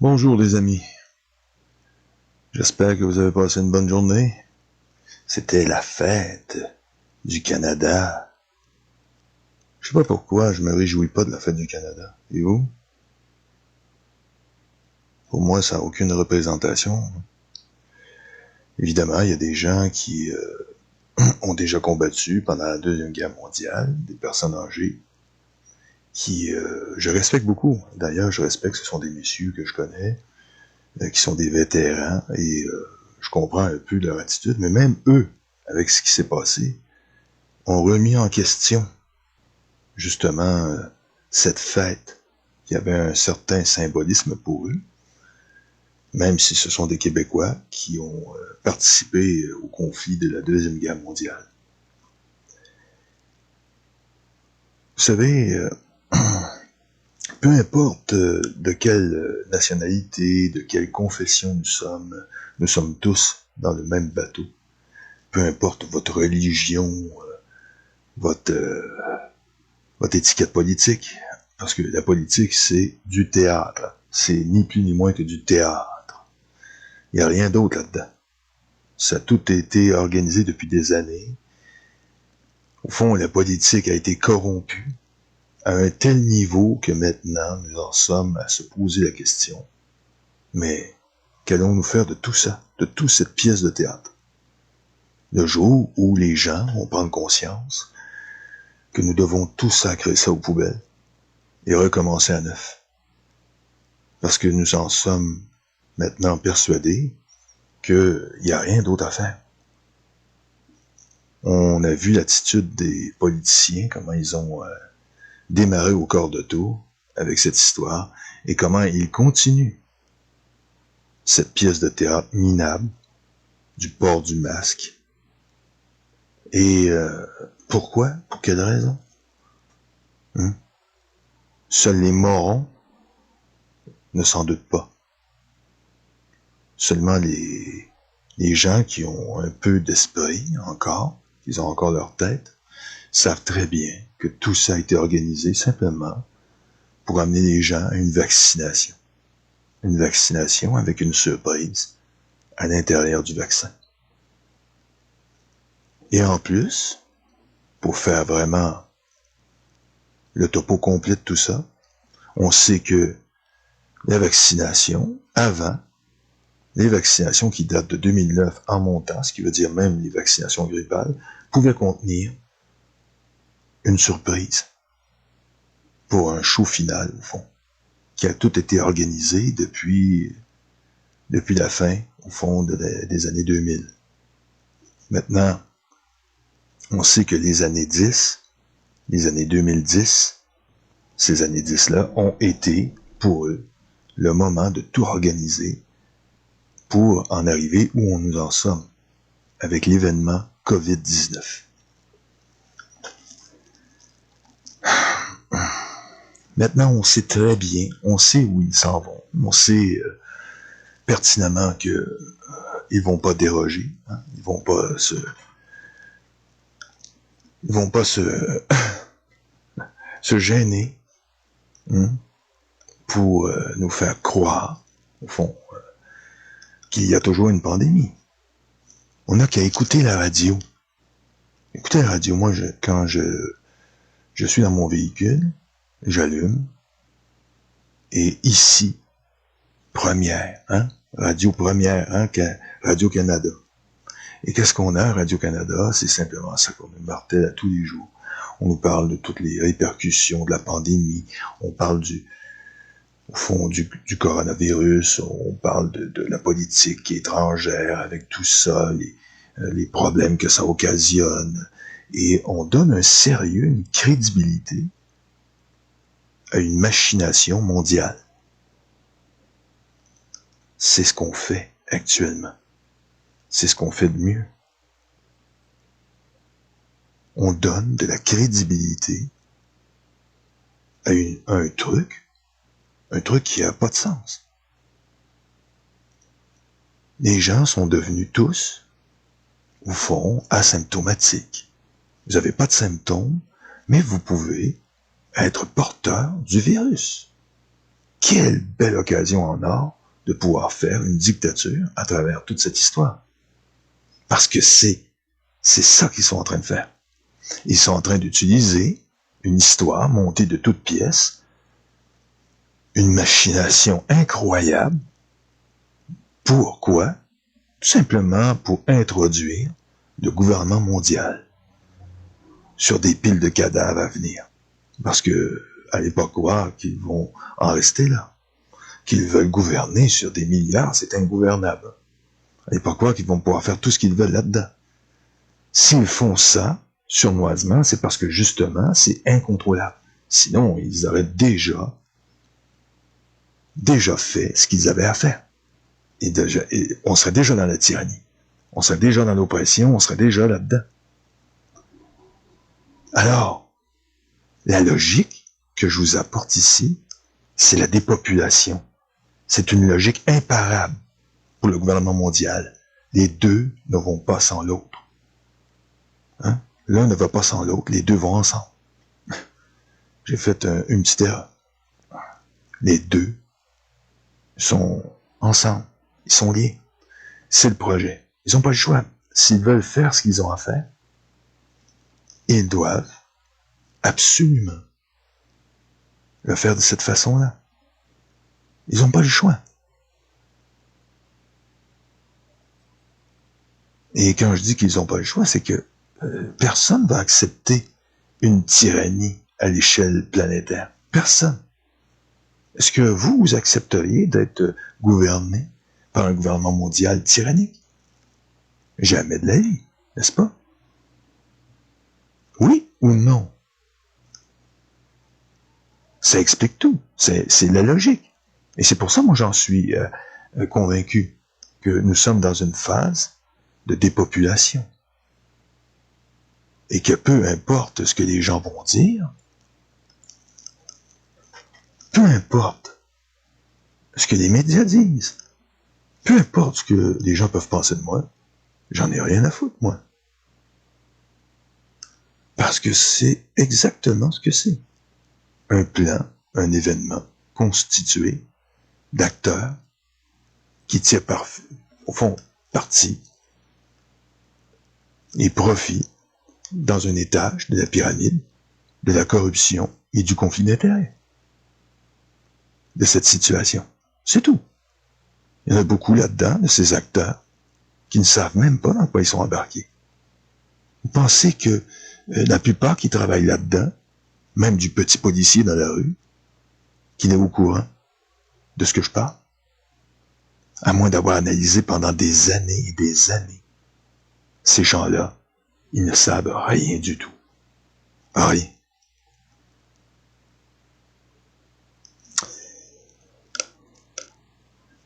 Bonjour les amis, j'espère que vous avez passé une bonne journée. C'était la fête du Canada. Je sais pas pourquoi je me réjouis pas de la fête du Canada. Et vous? Pour moi, ça n'a aucune représentation. Évidemment, il y a des gens qui ont déjà combattu pendant la Deuxième Guerre mondiale, des personnes âgées, qui je respecte beaucoup. D'ailleurs, je respecte, ce sont des messieurs que je connais, qui sont des vétérans, et je comprends un peu leur attitude, mais même eux, avec ce qui s'est passé, ont remis en question, justement, cette fête qui avait un certain symbolisme pour eux, même si ce sont des Québécois qui ont participé au conflit de la Deuxième Guerre mondiale. Vous savez, peu importe de quelle nationalité, de quelle confession nous sommes tous dans le même bateau. Peu importe votre religion, votre étiquette politique, parce que la politique, c'est du théâtre. C'est ni plus ni moins que du théâtre. Il n'y a rien d'autre là-dedans. Ça a tout été organisé depuis des années. Au fond, la politique a été corrompue à un tel niveau que maintenant, nous en sommes à se poser la question. Mais qu'allons-nous faire de tout ça, de toute cette pièce de théâtre? Le jour où les gens vont prendre conscience que nous devons tout sacrer ça aux poubelles et recommencer à neuf. Parce que nous en sommes maintenant persuadés qu'il n'y a rien d'autre à faire. On a vu l'attitude des politiciens, comment ils ont démarré au quart de tour avec cette histoire, et comment ils continuent cette pièce de théâtre minable du port du masque. Et pourquoi? Pour quelle raison? Seuls les morons ne s'en doutent pas. Seulement les gens qui ont un peu d'esprit encore, qui ont encore leur tête, savent très bien que tout ça a été organisé simplement pour amener les gens à une vaccination. Une vaccination avec une surprise à l'intérieur du vaccin. Et en plus, pour faire vraiment le topo complet de tout ça, on sait que la vaccination, avant, les vaccinations qui datent de 2009 en montant, ce qui veut dire même les vaccinations grippales, pouvaient contenir une surprise pour un show final, au fond, qui a tout été organisé depuis la fin, au fond, des années 2000. Maintenant, on sait que les années 10, les années 2010, ces années 10-là ont été, pour eux, le moment de tout organiser pour en arriver où nous en sommes, avec l'événement COVID-19. Maintenant, on sait très bien, on sait où ils s'en vont, on sait pertinemment que ils vont pas déroger, hein, ils vont pas se gêner pour nous faire croire, au fond, qu'il y a toujours une pandémie. On n'a qu'à écouter la radio. Écoutez la radio, moi, quand je suis dans mon véhicule, j'allume, et ici, première, radio première, Radio-Canada. Et qu'est-ce qu'on a, Radio-Canada? C'est simplement ça qu'on nous martèle à tous les jours. On nous parle de toutes les répercussions de la pandémie, on parle au fond du coronavirus, on parle de la politique étrangère avec tout ça, les problèmes que ça occasionne, et on donne un sérieux, une crédibilité à une machination mondiale. C'est ce qu'on fait actuellement. C'est ce qu'on fait de mieux. On donne de la crédibilité à un truc qui n'a pas de sens. Les gens sont devenus tous, au fond, asymptomatiques. Vous n'avez pas de symptômes, mais vous pouvez être porteur du virus. Quelle belle occasion en or de pouvoir faire une dictature à travers toute cette histoire. Parce que c'est ça qu'ils sont en train de faire. Ils sont en train d'utiliser une histoire montée de toutes pièces, une machination incroyable. Pourquoi? Tout simplement pour introduire le gouvernement mondial sur des piles de cadavres à venir. Parce que, allez pas croire qu'ils vont en rester là. Qu'ils veulent gouverner sur des milliards, c'est ingouvernable. Allez pas croire qu'ils vont pouvoir faire tout ce qu'ils veulent là-dedans. S'ils font ça, surnoisement, c'est parce que justement, c'est incontrôlable. Sinon, ils auraient déjà fait ce qu'ils avaient à faire. Et on serait déjà dans la tyrannie. On serait déjà dans l'oppression, on serait déjà là-dedans. Alors, la logique que je vous apporte ici, c'est la dépopulation. C'est une logique imparable pour le gouvernement mondial. Les deux ne vont pas sans l'autre. Hein? L'un ne va pas sans l'autre, les deux vont ensemble. J'ai fait une petite erreur. Les deux sont ensemble, ils sont liés. C'est le projet. Ils n'ont pas le choix. S'ils veulent faire ce qu'ils ont à faire, ils doivent absolument le faire de cette façon-là. Ils n'ont pas le choix. Et quand je dis qu'ils n'ont pas le choix, c'est que personne ne va accepter une tyrannie à l'échelle planétaire. Personne. Est-ce que vous accepteriez d'être gouverné par un gouvernement mondial tyrannique? Jamais de la vie, n'est-ce pas? Oui ou non? Ça explique tout. C'est la logique. Et c'est pour ça, moi, j'en suis convaincu que nous sommes dans une phase de dépopulation. Et que peu importe ce que les gens vont dire, peu importe ce que les médias disent, peu importe ce que les gens peuvent penser de moi, j'en ai rien à foutre, moi. Parce que c'est exactement ce que c'est. Un plan, un événement constitué d'acteurs qui tirent au fond parti et profit dans un étage de la pyramide, de la corruption et du conflit d'intérêts de cette situation. C'est tout. Il y en a beaucoup là-dedans, de ces acteurs, qui ne savent même pas dans quoi ils sont embarqués. Vous pensez que la plupart qui travaillent là-dedans, même du petit policier dans la rue, qui n'est au courant de ce que je parle, à moins d'avoir analysé pendant des années et des années, ces gens-là, ils ne savent rien du tout. Rien.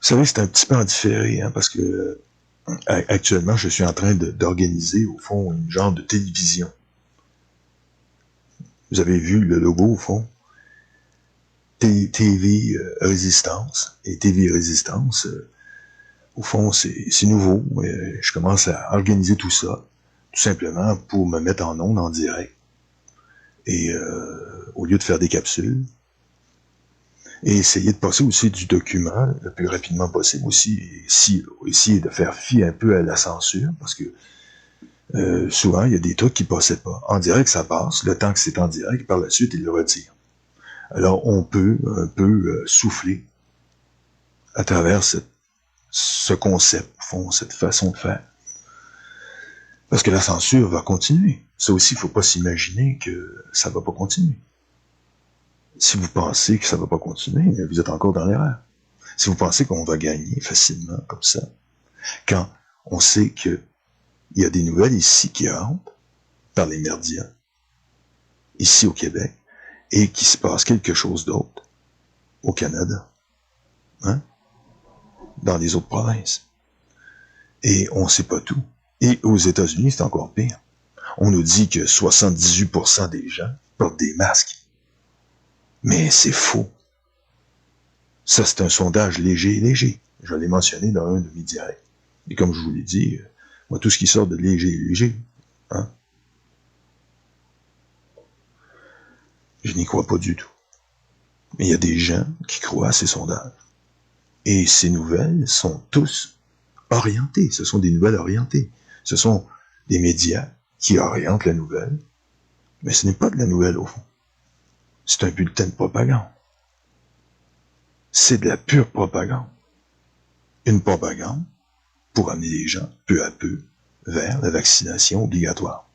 Vous savez, c'est un petit peu en différé, hein, parce que actuellement, je suis en train d'organiser, au fond, une genre de télévision. Vous avez vu le logo, au fond? TV Résistance. Et TV Résistance, au fond, c'est nouveau. Je commence à organiser tout ça, tout simplement pour me mettre en ondes, en direct. Et au lieu de faire des capsules, et essayer de passer aussi du document le plus rapidement possible aussi, essayer de faire fi un peu à la censure, parce que souvent, il y a des trucs qui passaient pas. En direct, ça passe, le temps que c'est en direct, par la suite, ils le retirent. Alors, on peut un peu souffler à travers ce concept, au fond, cette façon de faire. Parce que la censure va continuer. Ça aussi, il ne faut pas s'imaginer que ça ne va pas continuer. Si vous pensez que ça ne va pas continuer, vous êtes encore dans l'erreur. Si vous pensez qu'on va gagner facilement comme ça, quand on sait qu'il y a des nouvelles ici qui rentrent par les médias, ici au Québec, et qu'il se passe quelque chose d'autre au Canada, hein, dans les autres provinces. Et on ne sait pas tout. Et aux États-Unis, c'est encore pire. On nous dit que 78% des gens portent des masques. Mais c'est faux. Ça, c'est un sondage léger. Je l'ai mentionné dans un de mes directs. Et comme je vous l'ai dit, moi, tout ce qui sort de léger est léger. Hein? Je n'y crois pas du tout. Mais il y a des gens qui croient à ces sondages. Et ces nouvelles sont tous orientées. Ce sont des nouvelles orientées. Ce sont des médias qui orientent la nouvelle. Mais ce n'est pas de la nouvelle, au fond. C'est un bulletin de propagande. C'est de la pure propagande. Une propagande pour amener les gens, peu à peu, vers la vaccination obligatoire.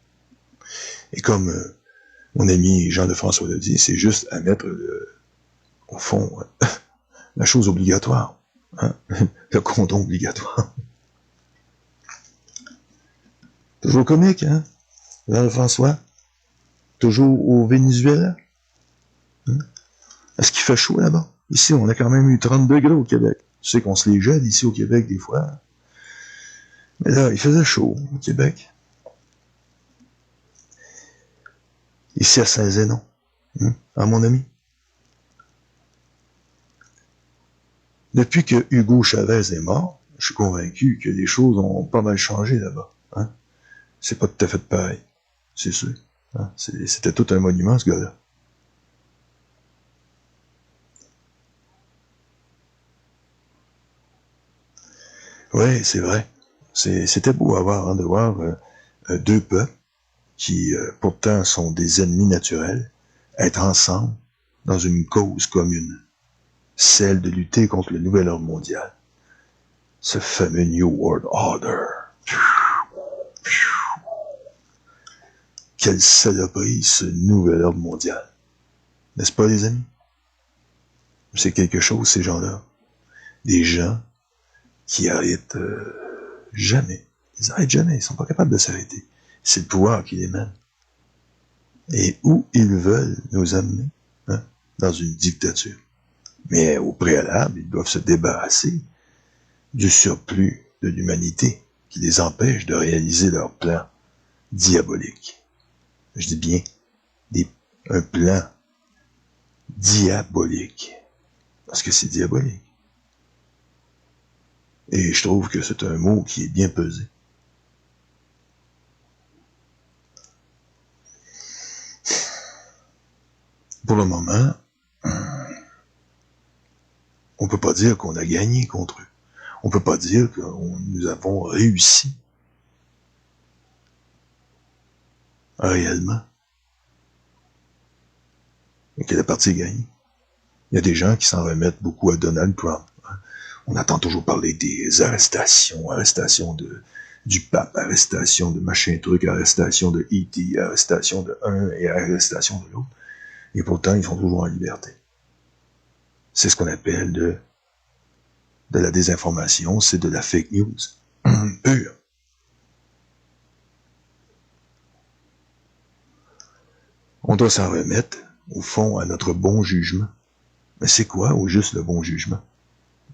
Et comme mon ami Jean-Lefrançois l'a dit, c'est juste à mettre, au fond, la chose obligatoire. Hein? Le condom obligatoire. Toujours comique, hein? Jean-François? Toujours au Venezuela? Hein? Est-ce qu'il fait chaud là-bas? Ici, on a quand même eu 30 degrés au Québec. Tu sais qu'on se les gèle ici au Québec des fois. Mais là, il faisait chaud au Québec. Ici à Saint-Zénon. Hein? Ah, mon ami? Depuis que Hugo Chavez est mort, je suis convaincu que les choses ont pas mal changé là-bas. Hein? C'est pas tout à fait pareil. C'est sûr. Hein? C'était tout un monument, ce gars-là. Oui, c'est vrai. C'était beau à voir, hein, de voir deux peuples qui, pourtant, sont des ennemis naturels, être ensemble dans une cause commune, celle de lutter contre le nouvel ordre mondial. Ce fameux New World Order. Quelle saloperie, ce nouvel ordre mondial. N'est-ce pas, les amis? C'est quelque chose, ces gens-là. Des gens qui arrêtent jamais. Ils arrêtent jamais, ils sont pas capables de s'arrêter. C'est le pouvoir qui les mène. Et où ils veulent nous amener, hein, dans une dictature. Mais au préalable, ils doivent se débarrasser du surplus de l'humanité qui les empêche de réaliser leur plan diabolique. Je dis bien un plan diabolique. Parce que c'est diabolique. Et je trouve que c'est un mot qui est bien pesé. Pour le moment, on peut pas dire qu'on a gagné contre eux. On peut pas dire que nous avons réussi réellement. Et que la partie gagne. Il y a des gens qui s'en remettent beaucoup à Donald Trump. On entend toujours parler des arrestations du pape, arrestation de machin truc, arrestation de E.T., arrestation de un et arrestation de l'autre. Et pourtant, ils sont toujours en liberté. C'est ce qu'on appelle de la désinformation, c'est de la fake news. Pure. On doit s'en remettre, au fond, à notre bon jugement. Mais c'est quoi, au juste, le bon jugement?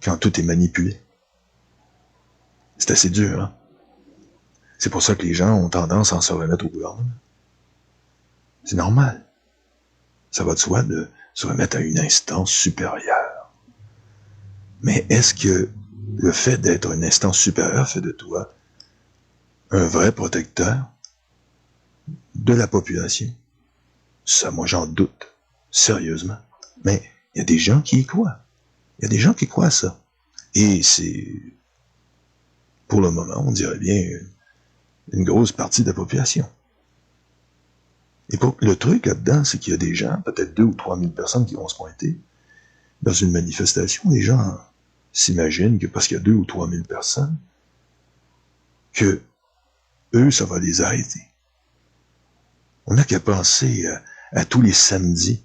Quand tout est manipulé. C'est assez dur, hein? C'est pour ça que les gens ont tendance à s'en remettre au gouvernement. C'est normal. Ça va de soi de se remettre à une instance supérieure. Mais est-ce que le fait d'être une instance supérieure fait de toi un vrai protecteur de la population? Ça, moi, j'en doute. Sérieusement. Mais il y a des gens qui y croient. Il y a des gens qui croient à ça. Et c'est, pour le moment, on dirait bien une grosse partie de la population. Et le truc là-dedans, c'est qu'il y a des gens, peut-être 2 ou 3 000 personnes qui vont se pointer dans une manifestation. Les gens s'imaginent que parce qu'il y a 2 ou 3 000 personnes, que eux, ça va les arrêter. On n'a qu'à penser à tous les samedis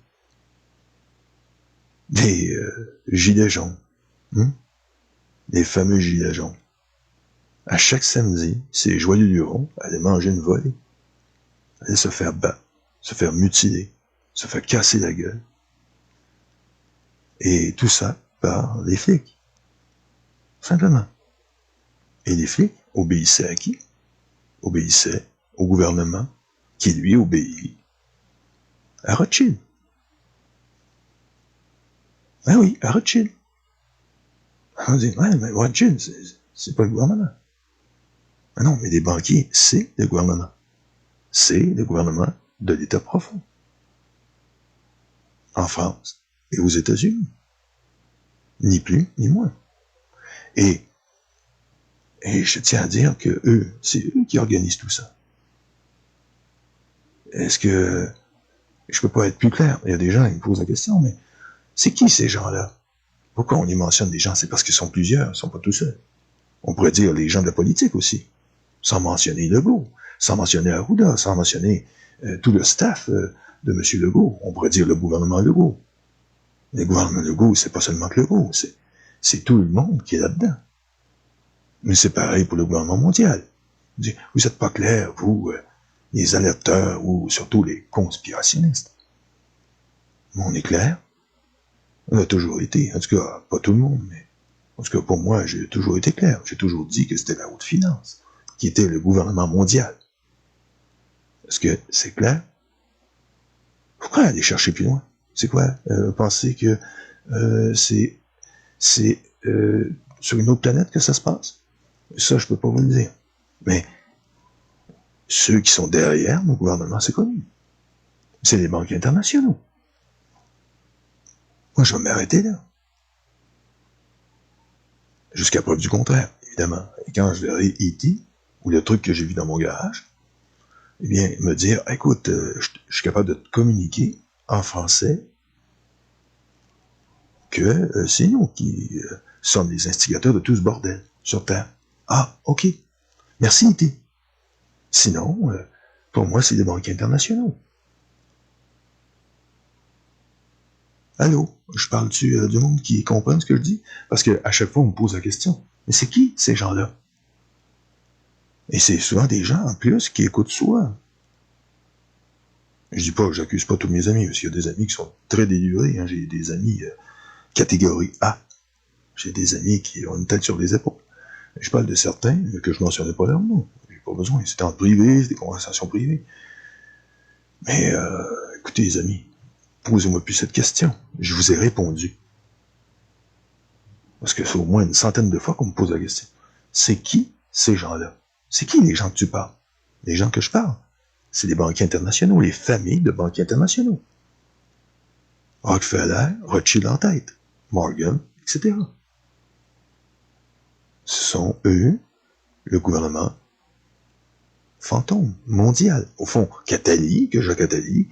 des gilets jaunes. Les fameux gilets jaunes. À chaque samedi, ces joyeux lurons allaient manger une volée, allaient se faire battre, se faire mutiler, se faire casser la gueule. Et tout ça par les flics. Simplement. Et les flics obéissaient à qui? Obéissaient au gouvernement, qui lui obéit à Rothschild. Ah oui, à Rothschild. On dit, ouais, mais Rothschild, c'est pas le gouvernement. Ah non, mais les banquiers, c'est le gouvernement. C'est le gouvernement de l'État profond. en France et aux États-Unis. Ni plus, ni moins. Et je tiens à dire que c'est eux qui organisent tout ça. Est-ce que je peux pas être plus clair? Il y a des gens qui me posent la question, mais c'est qui ces gens-là? Pourquoi on y mentionne des gens? C'est parce qu'ils sont plusieurs, ils ne sont pas tout seuls. On pourrait dire les gens de la politique aussi, sans mentionner Legault, sans mentionner Arruda, sans mentionner tout le staff de M. Legault. On pourrait dire le gouvernement Legault. Le gouvernement Legault, c'est pas seulement que Legault, c'est tout le monde qui est là-dedans. Mais c'est pareil pour le gouvernement mondial. Vous n'êtes pas clair, vous, les alerteurs ou surtout les conspirationnistes. Mais on est clair. On a toujours été, en tout cas, pas tout le monde, mais en tout cas pour moi, j'ai toujours été clair. J'ai toujours dit que c'était la haute finance qui était le gouvernement mondial. Est-ce que c'est clair? Pourquoi aller chercher plus loin? C'est quoi? Penser que c'est sur une autre planète que ça se passe? Ça, je peux pas vous le dire. Mais ceux qui sont derrière nos gouvernements, c'est connu. C'est les banques internationaux. Moi, je vais m'arrêter là. Jusqu'à preuve du contraire, évidemment. Et quand je verrai E.T., ou le truc que j'ai vu dans mon garage, eh bien, me dire, écoute, je suis capable de te communiquer en français que c'est nous qui sommes les instigateurs de tout ce bordel sur Terre. Ah, ok. Merci, E.T. Sinon, pour moi, c'est les banques internationaux. Allô, je parle-tu du monde qui comprend ce que je dis? Parce qu'à chaque fois, on me pose la question. Mais c'est qui, ces gens-là? Et c'est souvent des gens, en plus, qui écoutent souvent. Je dis pas que j'accuse pas tous mes amis, parce qu'il y a des amis qui sont très délivrés. Hein. J'ai des amis catégorie A. J'ai des amis qui ont une tête sur les épaules. Je parle de certains que je mentionnais pas leur nom. J'ai pas besoin. C'est en privé, c'est des conversations privées. Mais écoutez, les amis, posez-moi plus cette question. Je vous ai répondu. Parce que c'est au moins une centaine de fois qu'on me pose la question. C'est qui ces gens-là? C'est qui les gens que tu parles? Les gens que je parle? C'est les banquiers internationaux, les familles de banquiers internationaux. Rockefeller, Rothschild en tête, Morgan, etc. Ce sont eux, le gouvernement fantôme, mondial. Au fond, Attali, que Jacques Attali,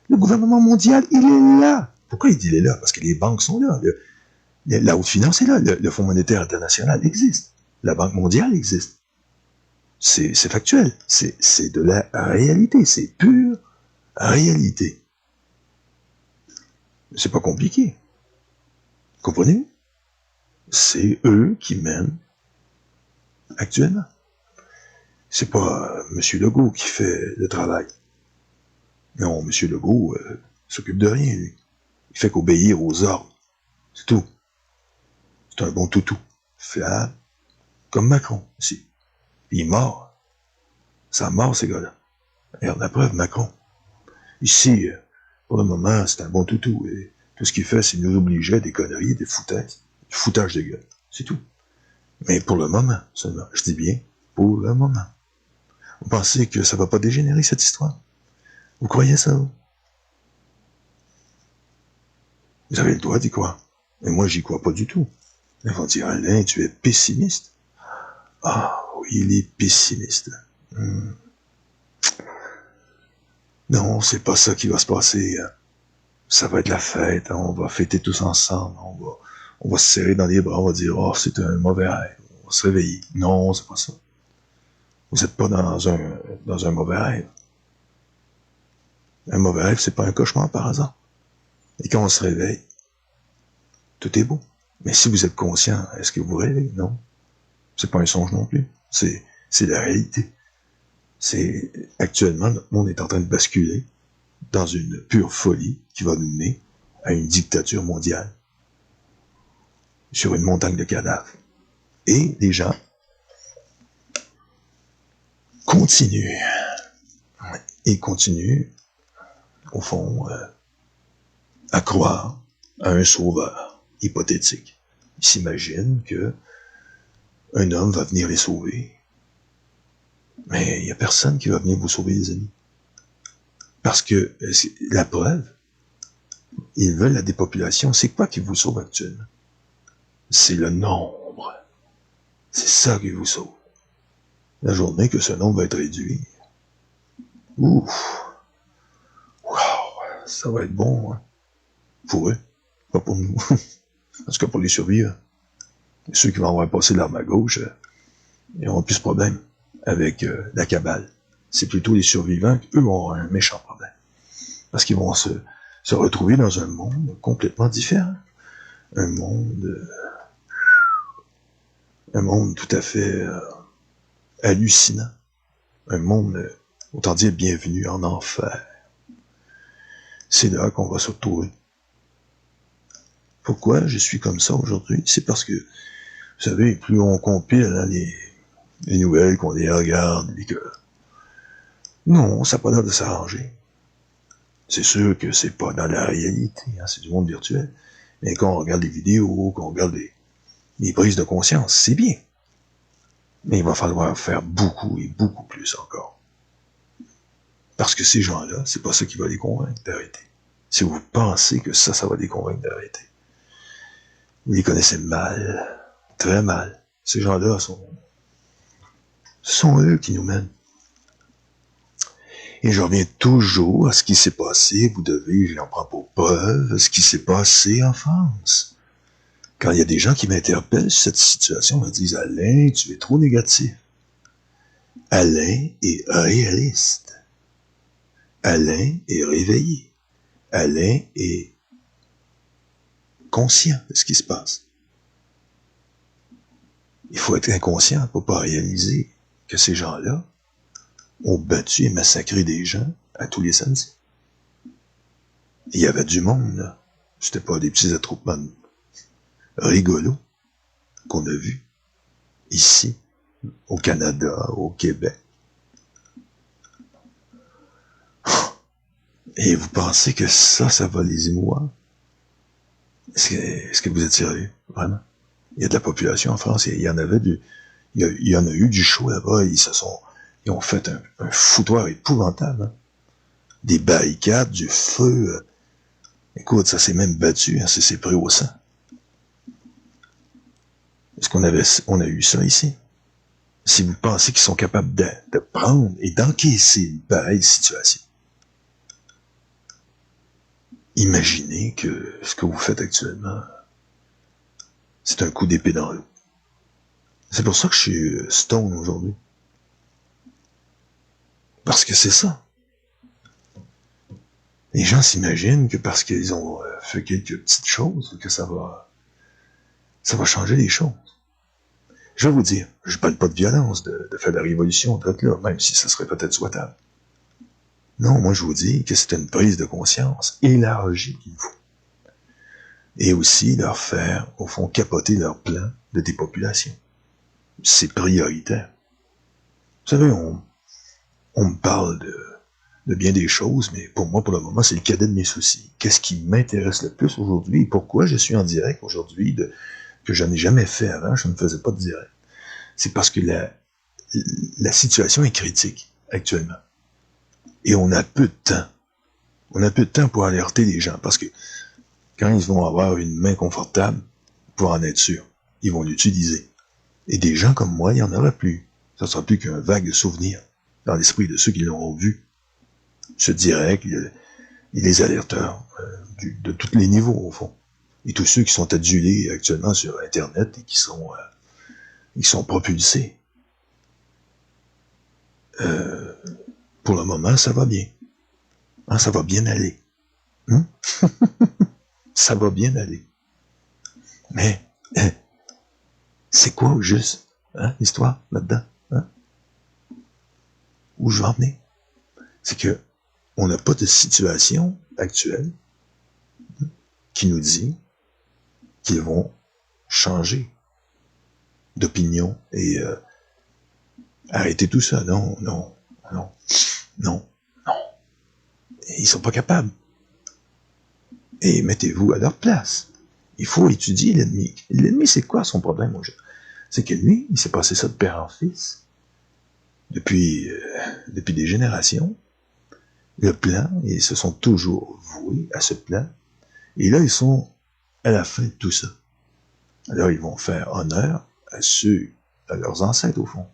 le gouvernement mondial, il est là. Pourquoi il dit il est là? Parce que les banques sont là. La haute finance est là. Le Fonds monétaire international existe. La Banque mondiale existe. C'est factuel. C'est de la réalité. C'est pure réalité. C'est pas compliqué. Comprenez? C'est eux qui mènent actuellement. C'est pas M. Legault qui fait le travail. Non, M. Legault s'occupe de rien, lui. Il fait qu'obéir aux ordres. C'est tout. C'est un bon toutou. Fiable. Comme Macron, aussi. Puis il est mort. Ça mort, ces gars-là. Regarde la preuve, Macron. Ici, pour le moment, c'est un bon toutou. Et tout ce qu'il fait, c'est nous obliger à des conneries, des foutaises, du foutage de gueule. C'est tout. Mais pour le moment, seulement. Je dis bien, pour le moment. Vous pensez que ça va pas dégénérer, cette histoire? Vous croyez ça, vous? Vous avez le droit d'y croire. Mais moi, j'y crois pas du tout. Ils vont dire, Alain, tu es pessimiste. Ah, oui, il est pessimiste. Non, c'est pas ça qui va se passer. Ça va être la fête, on va fêter tous ensemble, on va se serrer dans les bras, on va dire, oh, c'est un mauvais rêve, on va se réveiller. Non, c'est pas ça. Vous n'êtes pas dans un mauvais rêve. Un mauvais rêve, c'est pas un cauchemar par hasard. Et quand on se réveille, tout est beau. Mais si vous êtes conscient, est-ce que vous rêvez? Non. C'est pas un songe non plus. C'est la réalité. Actuellement, notre monde est en train de basculer dans une pure folie qui va nous mener à une dictature mondiale sur une montagne de cadavres. Et les gens continuent. Et continuent, au fond, à croire à un sauveur hypothétique. Ils s'imaginent que un homme va venir les sauver. Mais il n'y a personne qui va venir vous sauver, les amis. Parce que la preuve, Ils veulent la dépopulation. C'est quoi qui vous sauve actuellement? C'est le nombre. C'est ça qui vous sauve. La journée que ce nombre va être réduit. Ouf! Wow! Ça va être bon, hein? Pour eux. Pas pour nous. En tout cas, pour les survivants. Ceux qui vont avoir passé l'arme à gauche, ils n'auront plus ce problème avec la cabale. C'est plutôt les survivants qui, eux, ont un méchant problème. Parce qu'ils vont se retrouver dans un monde complètement différent. Un monde tout à fait hallucinant. Un monde, autant dire, bienvenue en enfer. C'est là qu'on va se retrouver. Pourquoi je suis comme ça aujourd'hui? C'est parce que, vous savez, plus on compile hein, les nouvelles, qu'on les regarde, et que non, ça n'a pas l'air de s'arranger. C'est sûr que c'est pas dans la réalité, hein, c'est du monde virtuel. Mais quand on regarde les vidéos, quand on regarde les prises de conscience, c'est bien. Mais il va falloir faire beaucoup et beaucoup plus encore. Parce que ces gens-là, c'est pas ça qui va les convaincre d'arrêter. Si vous pensez que ça va les convaincre d'arrêter, vous les connaissez mal, très mal. Ces gens-là sont eux qui nous mènent. Et je reviens toujours à ce qui s'est passé, vous devez, j'en prends pour preuve, ce qui s'est passé en France. Quand il y a des gens qui m'interpellent sur cette situation, ils me disent « Alain, tu es trop négatif. » Alain est réaliste. Alain est réveillé. Alain est conscient de ce qui se passe. Il faut être inconscient pour ne pas réaliser que ces gens-là ont battu et massacré des gens à tous les samedis. Il y avait du monde, là. C'était pas des petits attroupements rigolos qu'on a vus ici, au Canada, au Québec. Et vous pensez que ça va les émouvoir? Est-ce que vous êtes sérieux? Vraiment? Il y a de la population en France, il y en a eu du chaud là-bas, ils ont fait un foutoir épouvantable, hein? Des barricades, du feu. Écoute, ça s'est même battu, hein, c'est pris au sang. Est-ce qu'on a eu ça ici? Si vous pensez qu'ils sont capables de prendre et d'encaisser une pareille situation, imaginez que ce que vous faites actuellement, c'est un coup d'épée dans l'eau. C'est pour ça que je suis stone aujourd'hui. Parce que c'est ça. Les gens s'imaginent que parce qu'ils ont fait quelques petites choses, que ça va changer les choses. Je vais vous dire, je ne parle pas de violence, de faire la révolution, peut-être là, même si ça serait peut-être souhaitable. Non, moi je vous dis que c'est une prise de conscience élargie qu'il faut. Et aussi leur faire, au fond, capoter leur plan de dépopulation. C'est prioritaire. Vous savez, on me parle de bien des choses, mais pour moi, pour le moment, c'est le cadet de mes soucis. Qu'est-ce qui m'intéresse le plus aujourd'hui? Et pourquoi je suis en direct aujourd'hui, que je n'ai jamais fait avant, je ne faisais pas de direct? C'est parce que la situation est critique, actuellement. Et on a peu de temps. On a peu de temps pour alerter les gens, parce que quand ils vont avoir une main confortable, pour en être sûr, ils vont l'utiliser. Et des gens comme moi, il n'y en aura plus. Ça ne sera plus qu'un vague souvenir dans l'esprit de ceux qui l'auront vu. Ce direct, les alerteurs de tous les niveaux, au fond. Et tous ceux qui sont adulés actuellement sur Internet et qui sont propulsés. Pour le moment, ça va bien. Hein, ça va bien aller. Hein? Ça va bien aller. Mais, c'est quoi au juste, hein, l'histoire là-dedans? Hein? Où je vais en venir? C'est que on n'a pas de situation actuelle qui nous dit qu'ils vont changer d'opinion et arrêter tout ça. Non, non, non, non, non. Et ils sont pas capables. Et mettez-vous à leur place. Il faut étudier l'ennemi. L'ennemi, c'est quoi son problème au jeu? C'est que lui, il s'est passé ça de père en fils. Depuis des générations. Le plan, ils se sont toujours voués à ce plan. Et là, ils sont à la fin de tout ça. Alors, ils vont faire honneur à leurs ancêtres, au fond.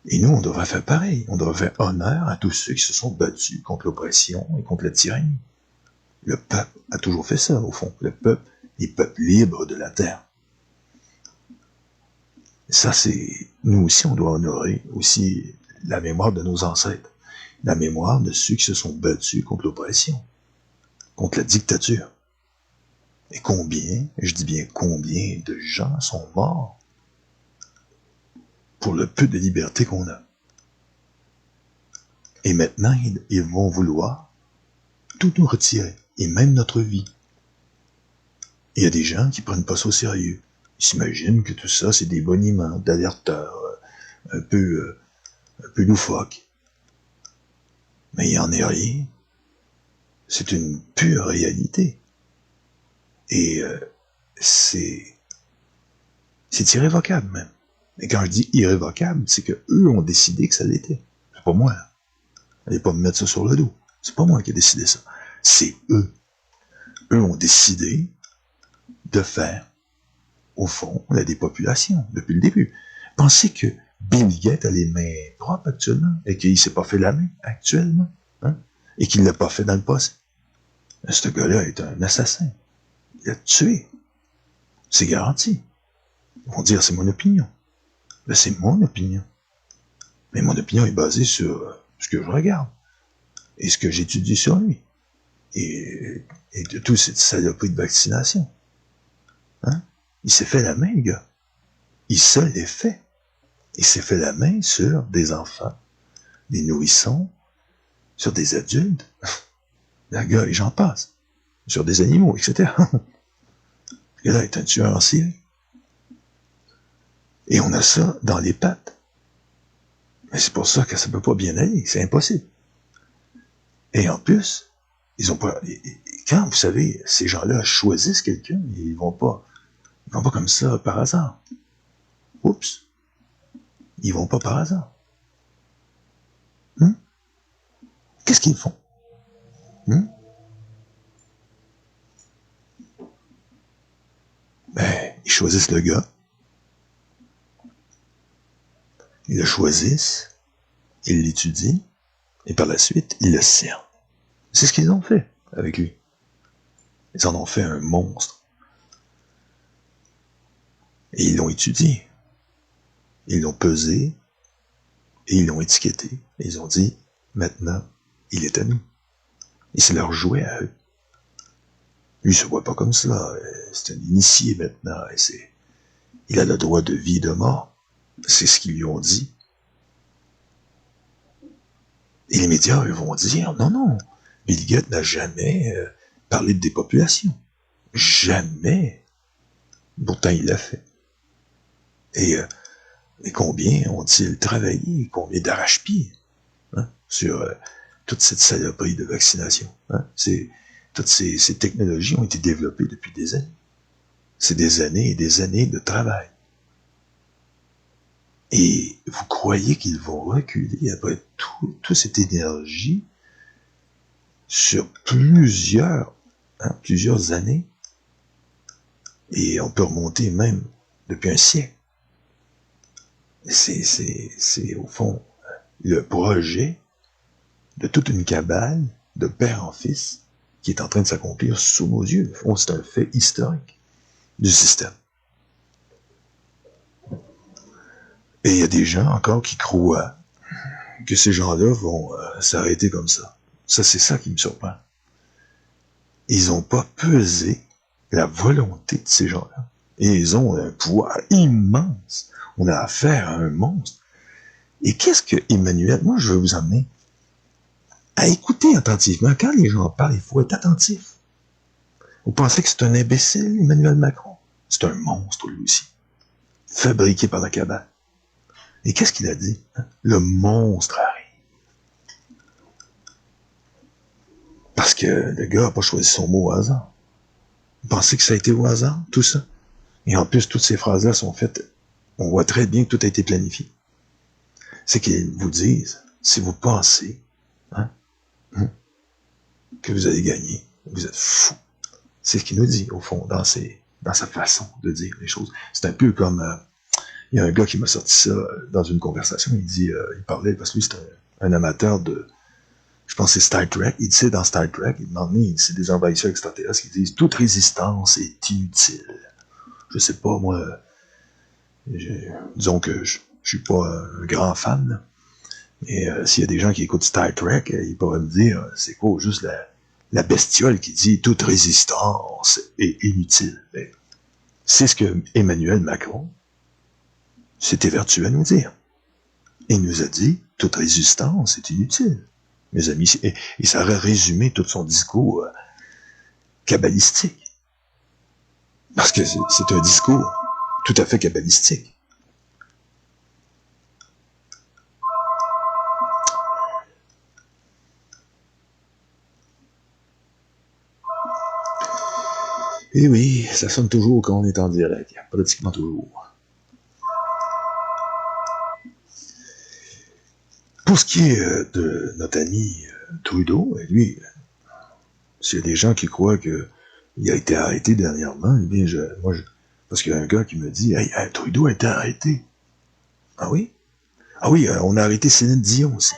Et nous, on devrait faire pareil. On devrait faire honneur à tous ceux qui se sont battus contre l'oppression et contre la tyrannie. Le peuple a toujours fait ça, au fond. Le peuple, les peuples libres de la terre. Ça, c'est... Nous aussi, on doit honorer aussi la mémoire de nos ancêtres. La mémoire de ceux qui se sont battus contre l'oppression, contre la dictature. Et combien, je dis bien combien de gens sont morts pour le peu de liberté qu'on a. Et maintenant, ils vont vouloir tout nous retirer, et même notre vie. Il y a des gens qui prennent pas ça au sérieux. Ils s'imaginent que tout ça, c'est des boniments, d'alerteurs, un peu loufoques. Mais il n'y en est rien. C'est une pure réalité. Et c'est irrévocable même. Et quand je dis irrévocable, c'est que eux ont décidé que ça l'était. C'est pas moi. Allez pas me mettre ça sur le dos. C'est pas moi qui ai décidé ça. C'est eux. Eux ont décidé de faire, au fond, la dépopulation depuis le début. Pensez que Bill Gates a les mains propres actuellement et qu'il s'est pas fait la main actuellement, hein? Et qu'il l'a pas fait dans le passé. Ce gars-là est un assassin. Il a tué. C'est garanti. Ils vont dire c'est mon opinion. Ben, c'est mon opinion. Mais mon opinion est basée sur ce que je regarde et ce que j'étudie sur lui. Et de tout cette saloperie de vaccination. Hein? Il s'est fait la main, le gars. Il se l'est fait. Il s'est fait la main sur des enfants, des nourrissons, sur des adultes. Le gars, et j'en passe. Sur des animaux, etc. Le gars est un tueur en série. Et on a ça dans les pattes. Mais c'est pour ça que ça peut pas bien aller. C'est impossible. Et en plus, ils ont pas... Quand, vous savez, ces gens-là choisissent quelqu'un, ils vont pas comme ça par hasard. Oups. Ils vont pas par hasard. Qu'est-ce qu'ils font? Ben, ils choisissent le gars. Ils le choisissent. Ils l'étudient. Et par la suite, ils le cernent. C'est ce qu'ils ont fait avec lui. Ils en ont fait un monstre. Et ils l'ont étudié. Ils l'ont pesé. Et ils l'ont étiqueté. Et ils ont dit, maintenant, il est à nous. Et c'est leur jouet à eux. Lui, il se voit pas comme ça. C'est un initié maintenant. Il a le droit de vie et de mort. C'est ce qu'ils lui ont dit. Et les médias, eux, vont dire, non, Bill Gates n'a jamais parlé de dépopulation. Jamais. Pourtant, il l'a fait. Et combien ont-ils travaillé, combien d'arrache-pieds sur toute cette saloperie de vaccination. Toutes ces technologies ont été développées depuis des années. C'est des années et des années de travail. Et vous croyez qu'ils vont reculer après toute cette énergie sur plusieurs années, et on peut remonter même depuis un siècle. C'est au fond le projet de toute une cabale de père en fils qui est en train de s'accomplir sous nos yeux. Au fond, c'est un fait historique du système. Et il y a des gens encore qui croient que ces gens-là vont s'arrêter comme ça. Ça, c'est ça qui me surprend. Ils n'ont pas pesé la volonté de ces gens-là. Et ils ont un pouvoir immense. On a affaire à un monstre. Et qu'est-ce que Emmanuel... Moi, je veux vous emmener à écouter attentivement. Quand les gens parlent, il faut être attentif. Vous pensez que c'est un imbécile, Emmanuel Macron? C'est un monstre, lui aussi. Fabriqué par la cabale. Et qu'est-ce qu'il a dit? Le monstre arrive. Parce que le gars n'a pas choisi son mot au hasard. Vous pensez que ça a été au hasard, tout ça? Et en plus, toutes ces phrases-là sont faites, on voit très bien que tout a été planifié. C'est qu'ils vous disent, si vous pensez que vous allez gagner, Vous êtes fous. C'est ce qu'il nous dit, au fond, dans sa façon de dire les choses. C'est un peu comme... il y a un gars qui m'a sorti ça dans une conversation. Il dit, il parlait, parce que lui, c'est un amateur de... Je pense que c'est Star Trek. Il dit, dans Star Trek, il demande, c'est des envahisseurs extraterrestres qui disent, toute résistance est inutile. Je sais pas, moi... disons que je suis pas un grand fan, là. Et s'il y a des gens qui écoutent Star Trek, ils pourraient me dire, c'est quoi juste la bestiole qui dit toute résistance est inutile. Mais c'est ce que Emmanuel Macron s'était vertu à nous dire. Il nous a dit toute résistance est inutile. Mes amis, et ça aurait résumé tout son discours kabbalistique. Parce que c'est un discours tout à fait kabbalistique. Et oui, ça sonne toujours quand on est en direct, pratiquement toujours. Pour ce qui est de notre ami Trudeau, lui, s'il y a des gens qui croient qu'il a été arrêté dernièrement, eh bien, parce qu'il y a un gars qui me dit, hey, Trudeau a été arrêté. Ah oui? Ah oui, on a arrêté Céline Dion aussi.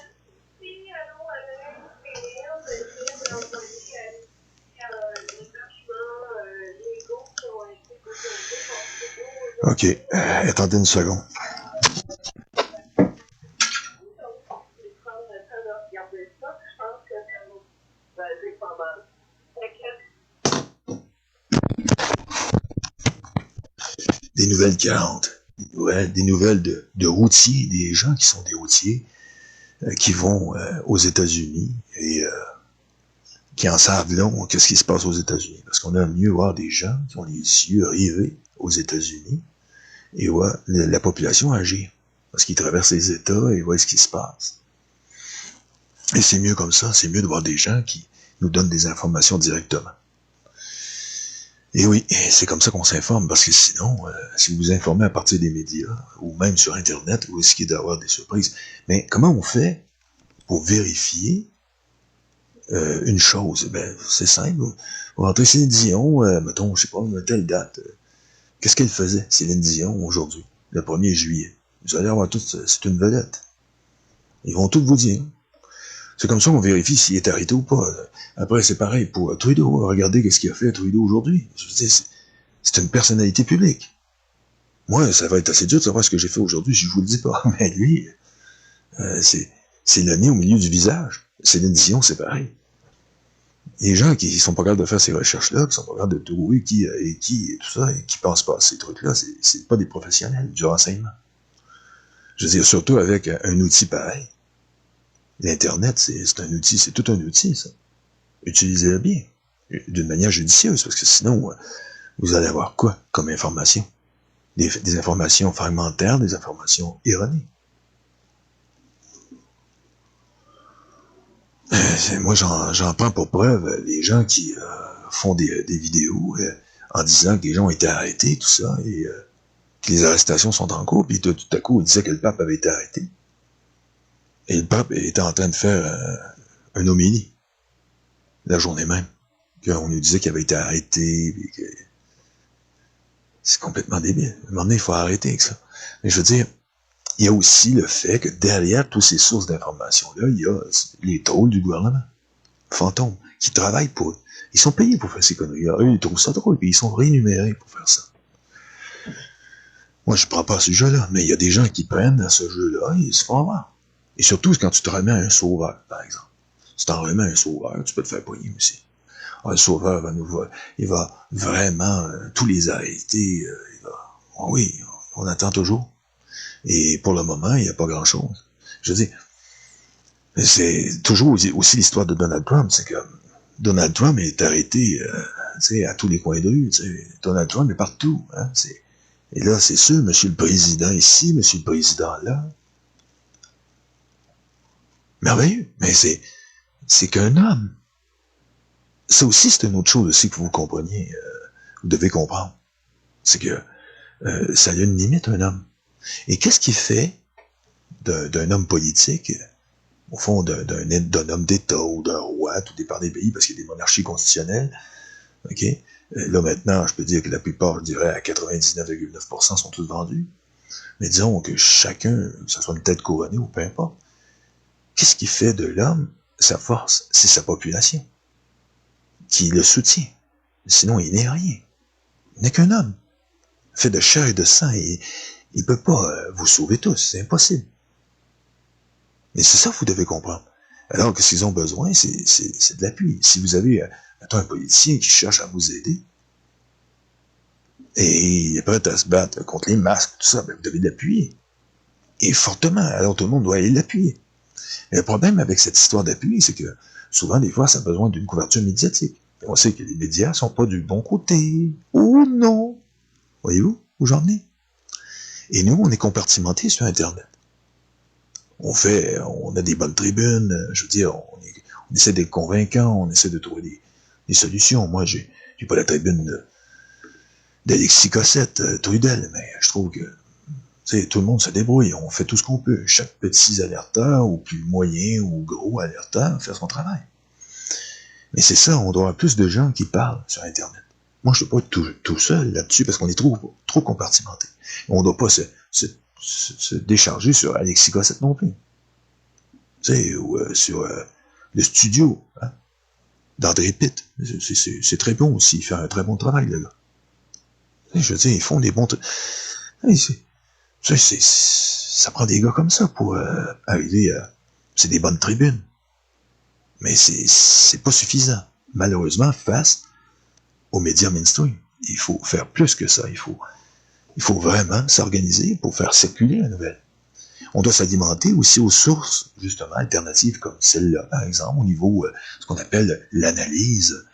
OK, attendez une seconde. Des nouvelles 40. Des nouvelles de routiers, des gens qui sont des routiers, qui vont aux États-Unis et qui en savent long qu'est-ce qui se passe aux États-Unis. Parce qu'on aime mieux voir des gens qui ont les yeux rivés aux États-Unis et voir la population agir. Parce qu'ils traversent les États et voient ce qui se passe. Et c'est mieux comme ça, c'est mieux de voir des gens qui nous donnent des informations directement. Et oui, c'est comme ça qu'on s'informe, parce que sinon, si vous vous informez à partir des médias, ou même sur Internet, vous risquez d'avoir des surprises. Mais comment on fait pour vérifier une chose? Ben, c'est simple. Vous rentrez Céline Dion, mettons, je sais pas, telle date. Qu'est-ce qu'elle faisait, Céline Dion, aujourd'hui, le 1er juillet? Vous allez avoir tout, c'est une vedette. Ils vont tout vous dire. C'est comme ça qu'on vérifie s'il est arrêté ou pas. Après, c'est pareil pour Trudeau. Regardez qu'est-ce qu'il a fait Trudeau aujourd'hui. C'est une personnalité publique. Moi, ça va être assez dur de savoir ce que j'ai fait aujourd'hui, je vous le dis pas. Mais lui, c'est le nez au milieu du visage. Céline Dion, c'est pareil. Les gens qui sont pas capables de faire ces recherches-là, qui sont pas capables de trouver qui et tout ça, et qui pensent pas à ces trucs-là, c'est pas des professionnels du renseignement. Je veux dire, surtout avec un outil pareil. L'Internet, c'est un outil, c'est tout un outil, ça. Utilisez-le bien, d'une manière judicieuse, parce que sinon, vous allez avoir quoi comme information? Des informations fragmentaires, des informations erronées. Moi, j'en prends pour preuve les gens qui font des vidéos en disant que les gens ont été arrêtés, tout ça, et que les arrestations sont en cours, puis tout à coup, ils disaient que le pape avait été arrêté. Et le pape était en train de faire un homélie, la journée même. On nous disait qu'il avait été arrêté, puis que... C'est complètement débile. À un moment donné, il faut arrêter avec ça. Mais je veux dire, il y a aussi le fait que derrière toutes ces sources d'informations-là, il y a les trolls du gouvernement, fantômes, qui travaillent pour eux. Ils sont payés pour faire ces conneries-là. Eux, ils trouvent ça drôle, puis ils sont rémunérés pour faire ça. Moi, je ne prends pas ce jeu-là, mais il y a des gens qui prennent à ce jeu-là et ils se font avoir. Et surtout, quand tu te remets à un sauveur, par exemple. Si tu t'en remets à un sauveur, tu peux te faire poigner aussi. Le sauveur il va vraiment tous les arrêter. Oui, on attend toujours. Et pour le moment, il n'y a pas grand-chose. Je veux dire, c'est toujours aussi l'histoire de Donald Trump, c'est que Donald Trump est arrêté à tous les coins de rue. Donald Trump est partout. Hein, et là, c'est sûr, monsieur le président ici, monsieur le président là. Merveilleux. Mais c'est qu'un homme. Ça aussi, c'est une autre chose aussi que vous compreniez, vous devez comprendre. C'est que ça a une limite, un homme. Et qu'est-ce qui fait d'un homme politique au fond, d'un homme d'État ou d'un roi, tout dépend des pays, parce qu'il y a des monarchies constitutionnelles. OK? Là, maintenant, je peux dire que la plupart, je dirais, à 99,9% sont tous vendus. Mais disons que chacun, que ce soit une tête couronnée ou peu importe, qu'est-ce qui fait de l'homme sa force? C'est sa population qui le soutient. Sinon, il n'est rien. Il n'est qu'un homme, fait de chair et de sang, et il ne peut pas vous sauver tous, c'est impossible. Mais c'est ça que vous devez comprendre. Alors que ce qu'ils ont besoin, c'est de l'appui. Si vous avez, mettons, un politicien qui cherche à vous aider, et il est prêt à se battre contre les masques, tout ça, ben vous devez l'appuyer. Et fortement, alors tout le monde doit aller l'appuyer. Et le problème avec cette histoire d'appui, c'est que souvent, des fois, ça a besoin d'une couverture médiatique. Et on sait que les médias sont pas du bon côté. Oh non! Voyez-vous où j'en ai? Et nous, on est compartimentés sur Internet. On a des bonnes tribunes, je veux dire, on essaie d'être convaincant, on essaie de trouver des solutions. Moi, j'ai pas la tribune d'Alexis Cossette, Trudel, mais je trouve que tout le monde se débrouille, on fait tout ce qu'on peut. Chaque petit alerteur, ou plus moyen ou gros alerteur, fait son travail. Mais c'est ça, on doit avoir plus de gens qui parlent sur Internet. Moi, je ne peux pas être tout seul là-dessus parce qu'on est trop compartimenté. On ne doit pas se décharger sur Alexis Cossette non plus. Tu sais, ou sur le studio hein, d'André Pitt. C'est très bon aussi, il fait un très bon travail, le gars. Je veux dire, ils font des bons trucs. Ça prend des gars comme ça pour arriver à... C'est des bonnes tribunes. Mais c'est pas suffisant. Malheureusement, face aux médias mainstream, il faut faire plus que ça. Il faut vraiment s'organiser pour faire circuler la nouvelle. On doit s'alimenter aussi aux sources, justement, alternatives comme celle-là, par exemple, au niveau ce qu'on appelle l'analyse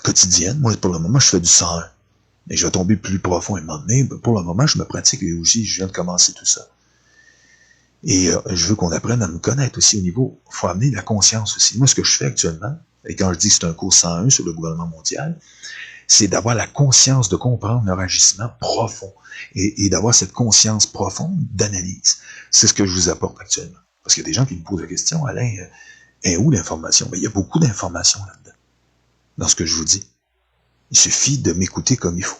quotidienne. Moi, pour le moment, je fais du 101. Et je vais tomber plus profond un moment donné. Pour le moment, je me pratique et aussi, je viens de commencer tout ça. Et je veux qu'on apprenne à me connaître aussi au niveau... Il faut amener la conscience aussi. Moi, ce que je fais actuellement, et quand je dis que c'est un cours 101 sur le gouvernement mondial, c'est d'avoir la conscience de comprendre leur agissement profond et d'avoir cette conscience profonde d'analyse. C'est ce que je vous apporte actuellement. Parce qu'il y a des gens qui me posent la question, Alain, est où l'information? Ben, il y a beaucoup d'informations là-dedans, dans ce que je vous dis. Il suffit de m'écouter comme il faut.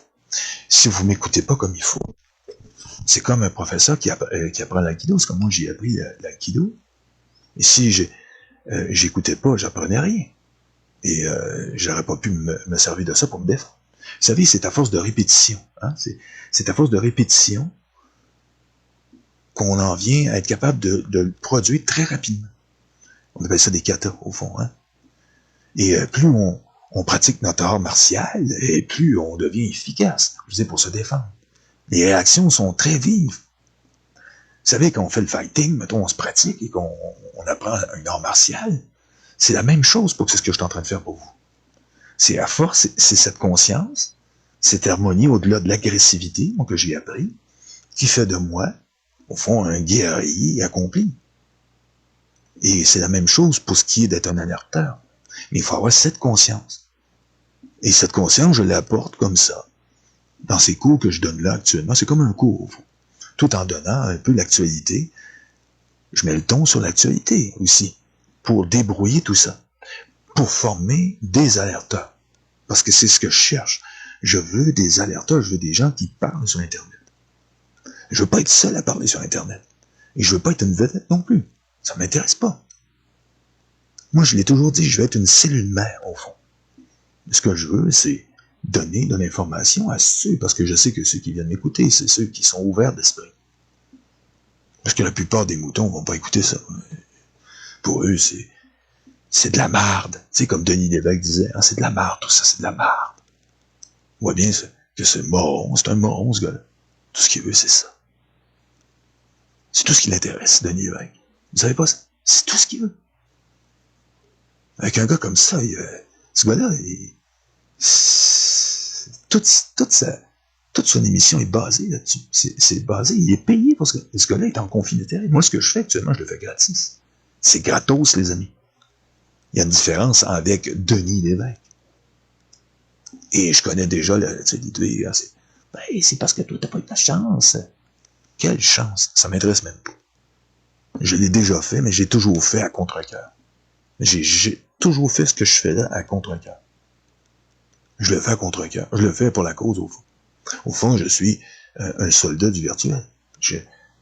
Si vous ne m'écoutez pas comme il faut, c'est comme un professeur qui apprend l'aïkido. C'est comme moi, j'ai appris l'aïkido. Et si j'écoutais pas, j'apprenais rien. Et j'aurais pas pu me servir de ça pour me défendre. Vous savez, c'est à force de répétition. Hein? C'est à force de répétition qu'on en vient à être capable de le produire très rapidement. On appelle ça des katas, au fond. Hein? Et plus on pratique notre art martial, et plus on devient efficace, je dis, pour se défendre. Les réactions sont très vives. Vous savez, quand on fait le fighting, mettons, on se pratique et qu'on apprend un art martial, c'est la même chose pour que c'est ce que je suis en train de faire pour vous. C'est à force, c'est cette conscience, cette harmonie au-delà de l'agressivité, que j'ai appris, qui fait de moi, au fond, un guerrier accompli. Et c'est la même chose pour ce qui est d'être un alerteur. Mais il faut avoir cette conscience. Et cette conscience, je l'apporte comme ça. Dans ces cours que je donne là actuellement, c'est comme un cours, au fond. Tout en donnant un peu l'actualité. Je mets le ton sur l'actualité aussi, pour débrouiller tout ça, pour former des alerteurs. Parce que c'est ce que je cherche. Je veux des alerteurs, je veux des gens qui parlent sur Internet. Je veux pas être seul à parler sur Internet. Et je veux pas être une vedette non plus. Ça m'intéresse pas. Moi, je l'ai toujours dit, je vais être une cellule mère, au fond. Ce que je veux, c'est donner de l'information à ceux, parce que je sais que ceux qui viennent m'écouter, c'est ceux qui sont ouverts d'esprit. Parce que la plupart des moutons vont pas écouter ça. Pour eux, c'est de la marde. Tu sais, comme Denis Lévesque disait, c'est de la marde, tout ça, c'est de la marde. On voit bien que c'est moron, c'est un moron, ce gars-là. Tout ce qu'il veut, c'est ça. C'est tout ce qui l'intéresse, Denis Lévesque. Vous savez pas ça? C'est tout ce qu'il veut. Avec un gars comme ça, ce gars-là, toute son émission est basée là-dessus. C'est basé, il est payé parce que ce gars-là est en conflit d'intérêt. Moi, ce que je fais actuellement, je le fais gratis. C'est gratos, les amis. Il y a une différence avec Denis Lévesque. Et je connais déjà l'idée, c'est parce que toi, t'as pas eu de chance. Quelle chance? Ça m'intéresse même pas. Je l'ai déjà fait, mais j'ai toujours fait à contre-cœur. J'ai toujours fait ce que je fais là à contre-cœur. Je le fais à contre-cœur. Je le fais pour la cause, au fond. Au fond, je suis un soldat du virtuel.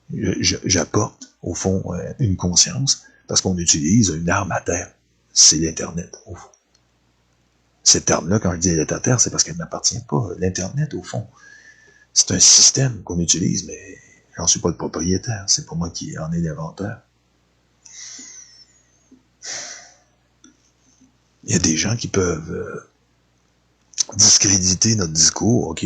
J'apporte, au fond, une conscience, parce qu'on utilise une arme à terre. C'est l'Internet, au fond. Cette arme-là, quand je dis elle est à terre, c'est parce qu'elle ne m'appartient pas. L'Internet, au fond, c'est un système qu'on utilise, mais j'en suis pas le propriétaire. C'est pas moi qui en ai l'inventeur. Il y a des gens qui peuvent discréditer notre discours, ok,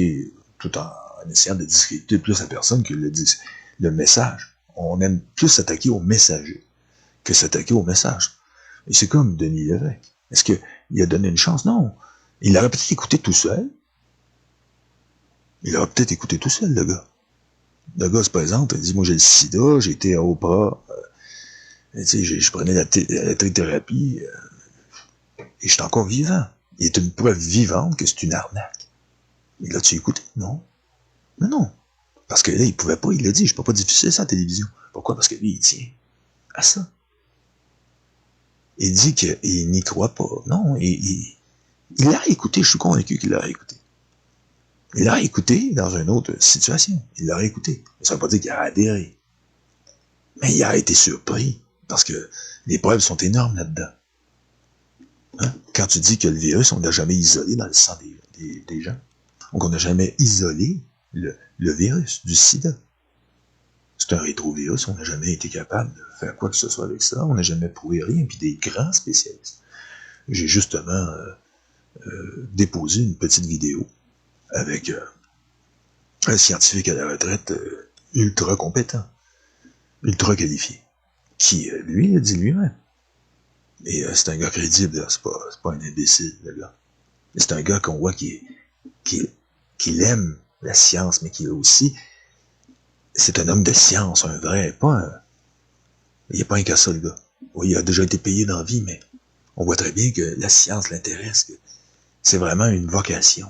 tout en essayant de discréditer plus la personne que le message. On aime plus s'attaquer au messager que s'attaquer au message. Et c'est comme Denis Lévesque. Est-ce qu'il a donné une chance? Non. Il aurait peut-être écouté tout seul. Il aurait peut-être écouté tout seul, le gars. Le gars se présente, il dit, moi j'ai le sida, j'ai été à Oprah, je prenais la trithérapie, et je suis encore vivant. Il est une preuve vivante que c'est une arnaque. Mais l'as-tu écouté? Non. Mais non. Parce que là, il pouvait pas, il l'a dit, je peux pas diffuser ça à la télévision. Pourquoi? Parce que lui, il tient à ça. Il dit qu'il n'y croit pas. Non, il l'a écouté, je suis convaincu qu'il l'a écouté. Il l'a écouté dans une autre situation. Il l'a écouté. Ça ne veut pas dire qu'il a adhéré. Mais il a été surpris, parce que les preuves sont énormes là-dedans. Hein? Quand tu dis que le virus, on ne l'a jamais isolé dans le sang des gens. Donc on n'a jamais isolé le virus du sida. C'est un rétrovirus, on n'a jamais été capable de faire quoi que ce soit avec ça, on n'a jamais prouvé rien, puis des grands spécialistes. J'ai justement déposé une petite vidéo avec un scientifique à la retraite ultra compétent, ultra qualifié, qui, lui, a dit lui-même. Et c'est un gars crédible, c'est pas un imbécile, le gars. C'est un gars qu'on voit qu'il aime la science, mais qui aussi, c'est un homme de science, un vrai, il n'est pas un cassol, le gars. Oui, il a déjà été payé dans la vie, mais on voit très bien que la science l'intéresse, que c'est vraiment une vocation.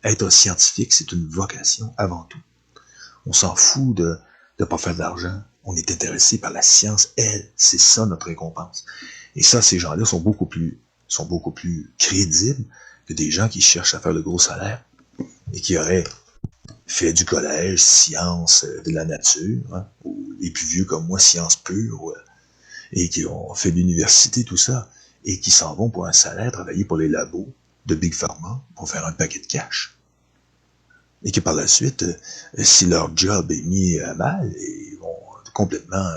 Être scientifique, c'est une vocation avant tout. On s'en fout de ne pas faire de l'argent. On est intéressé par la science, elle, c'est ça notre récompense. Et ça, ces gens-là sont beaucoup plus crédibles que des gens qui cherchent à faire le gros salaire et qui auraient fait du collège, sciences de la nature, hein, ou les plus vieux comme moi, sciences pures, et qui ont fait l'université, tout ça, et qui s'en vont pour un salaire, travailler pour les labos de Big Pharma, pour faire un paquet de cash. Et que par la suite, si leur job est mis à mal, ils vont complètement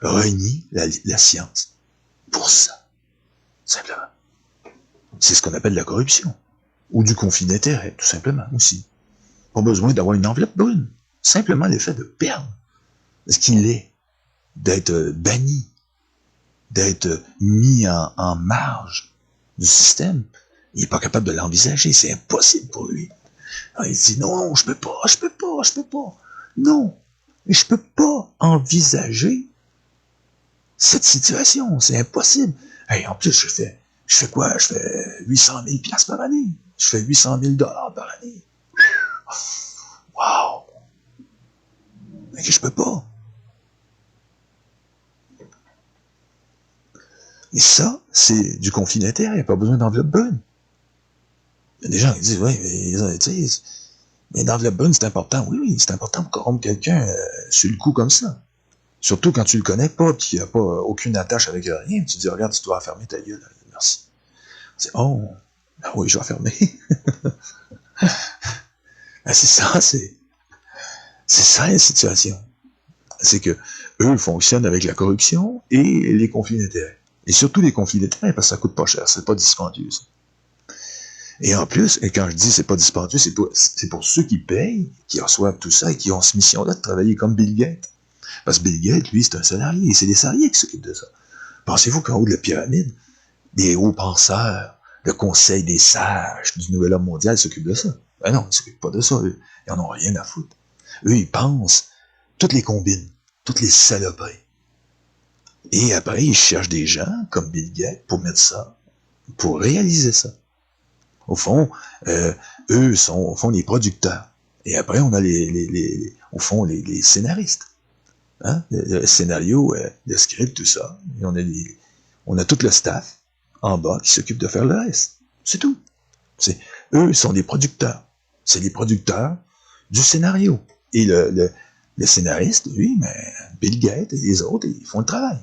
renier la science. Pour ça, simplement. C'est ce qu'on appelle la corruption. Ou du conflit d'intérêt, tout simplement, aussi. Pas besoin d'avoir une enveloppe brune. Simplement l'effet de perdre ce qu'il est, d'être banni, d'être mis en marge du système. Il n'est pas capable de l'envisager, c'est impossible pour lui. Alors, il dit non, je peux pas. Non, je peux pas envisager cette situation, c'est impossible. Hey, en plus, je fais quoi? Je fais 800 000 $ par année. Je fais 800 000 $ par année. Wow! Mais que je peux pas. Et ça, c'est du conflit d'intérêt, il n'y a pas besoin d'enveloppe brune. Il y a des gens qui disent, oui, mais tu sais, mais l'enveloppe brune, c'est important. Oui, c'est important pour corrompre quelqu'un sur le coup comme ça. Surtout quand tu le connais pas, puis qu'il n'y a pas aucune attache avec rien, tu te dis, regarde, tu dois fermer ta gueule. Merci. C'est, oh, ben oui, je vais fermer. Ben, c'est ça la situation. C'est que eux fonctionnent avec la corruption et les conflits d'intérêts. Et surtout les conflits d'intérêts, parce que ça coûte pas cher, c'est pas dispendieux, ça. Et en plus, et quand je dis c'est pas dispendieux, c'est pour ceux qui payent, qui reçoivent tout ça et qui ont cette mission-là de travailler comme Bill Gates. Parce que Bill Gates, lui, c'est un salarié, et c'est des salariés qui s'occupent de ça. Pensez-vous qu'en haut de la pyramide, des hauts penseurs, le conseil des sages du nouvel ordre mondial s'occupent de ça? Ben non, ils ne s'occupent pas de ça, eux. Ils en ont rien à foutre. Eux, ils pensent toutes les combines, toutes les saloperies. Et après, ils cherchent des gens comme Bill Gates pour mettre ça, pour réaliser ça. Au fond, eux sont au fond les producteurs. Et après, on a au fond les scénaristes. Hein? Le scénario, le script, tout ça. Et on a tout le staff en bas qui s'occupe de faire le reste. C'est tout. Eux sont des producteurs. C'est les producteurs du scénario. Et le scénariste, lui, mais Bill Gates et les autres, ils font le travail.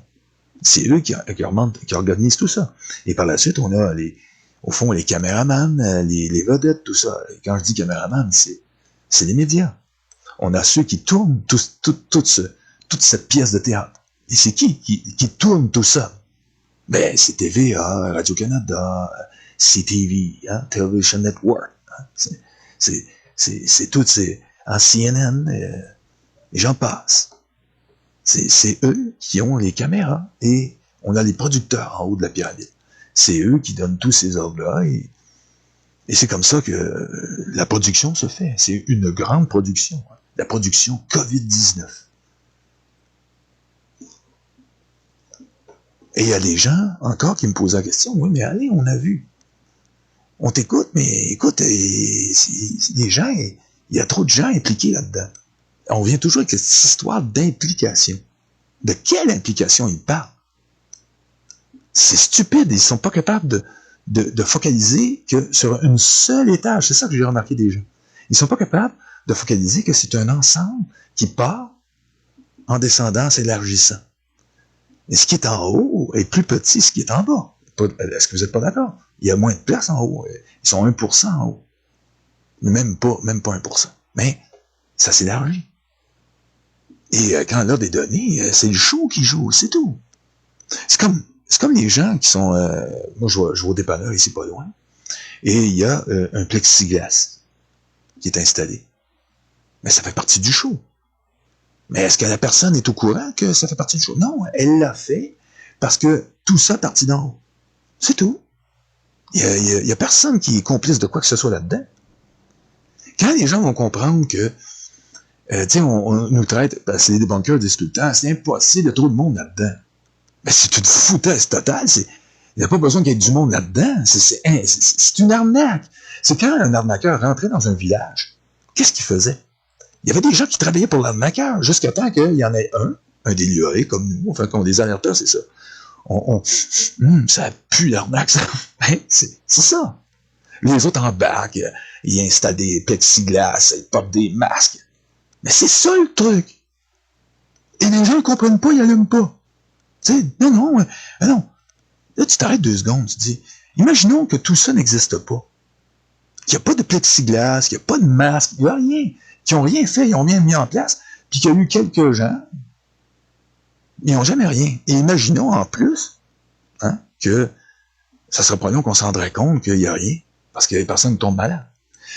C'est eux qui organisent tout ça. Et par la suite, on a au fond, les caméramans, les vedettes, tout ça. Et quand je dis caméraman, c'est les médias. On a ceux qui tournent toute cette pièce de théâtre. Et c'est qui tourne tout ça? Ben, c'est TVA, Radio-Canada, CTV, hein, Television Network. Hein, c'est toutes ces... En CNN, et j'en passe. C'est eux qui ont les caméras et on a les producteurs en haut de la pyramide. C'est eux qui donnent tous ces ordres-là et c'est comme ça que la production se fait. C'est une grande production. Hein, la production COVID-19. Et il y a des gens encore qui me posent la question, oui, mais allez, on a vu. On t'écoute, mais écoute, les gens, il y a trop de gens impliqués là-dedans. On vient toujours avec cette histoire d'implication. De quelle implication ils parlent? C'est stupide, ils sont pas capables de focaliser que sur une seule étage. C'est ça que j'ai remarqué des gens. Ils sont pas capables de focaliser que c'est un ensemble qui part en descendant, s'élargissant. Et ce qui est en haut est plus petit que ce qui est en bas. Est-ce que vous n'êtes pas d'accord? Il y a moins de place en haut. Ils sont 1% en haut. Même pas 1%. Mais ça s'élargit. Et quand l'ordre est donné, c'est le show qui joue, c'est tout. C'est comme les gens qui sont... moi, je vais au dépanneur ici pas loin. Et il y a un plexiglas qui est installé. Mais ça fait partie du show. Mais est-ce que la personne est au courant que ça fait partie du show? Non, elle l'a fait parce que tout ça partit d'en haut. C'est tout. Il y a personne qui est complice de quoi que ce soit là-dedans. Quand les gens vont comprendre que tu sais, on nous traite, parce que les débunkers disent tout le temps, c'est impossible, il y a trop de monde là-dedans. Mais c'est une foutaise totale, il n'y a pas besoin qu'il y ait du monde là-dedans, c'est une arnaque. C'est quand un arnaqueur rentrait dans un village, qu'est-ce qu'il faisait? Il y avait des gens qui travaillaient pour l'arnaqueur, jusqu'à temps qu'il y en ait un déluré comme nous, enfin, comme des alerteurs, c'est ça. Ça pue l'arnaque, ça. C'est ça. Les autres embarquent, ils installent des plexiglas, ils portent des masques. Mais c'est ça le truc. Et les gens ne comprennent pas, ils n'allument pas. Tu sais, non. Là, tu t'arrêtes 2 secondes, tu te dis, imaginons que tout ça n'existe pas. Qu'il n'y a pas de plexiglas, qu'il n'y a pas de masque, il n'y a rien. Qu'ils n'ont rien fait, ils n'ont rien mis en place, puis qu'il y a eu quelques gens, ils n'ont jamais rien. Et imaginons en plus, hein, que ça serait pas long qu'on se rendrait compte qu'il n'y a rien, parce que les personnes tombent malades.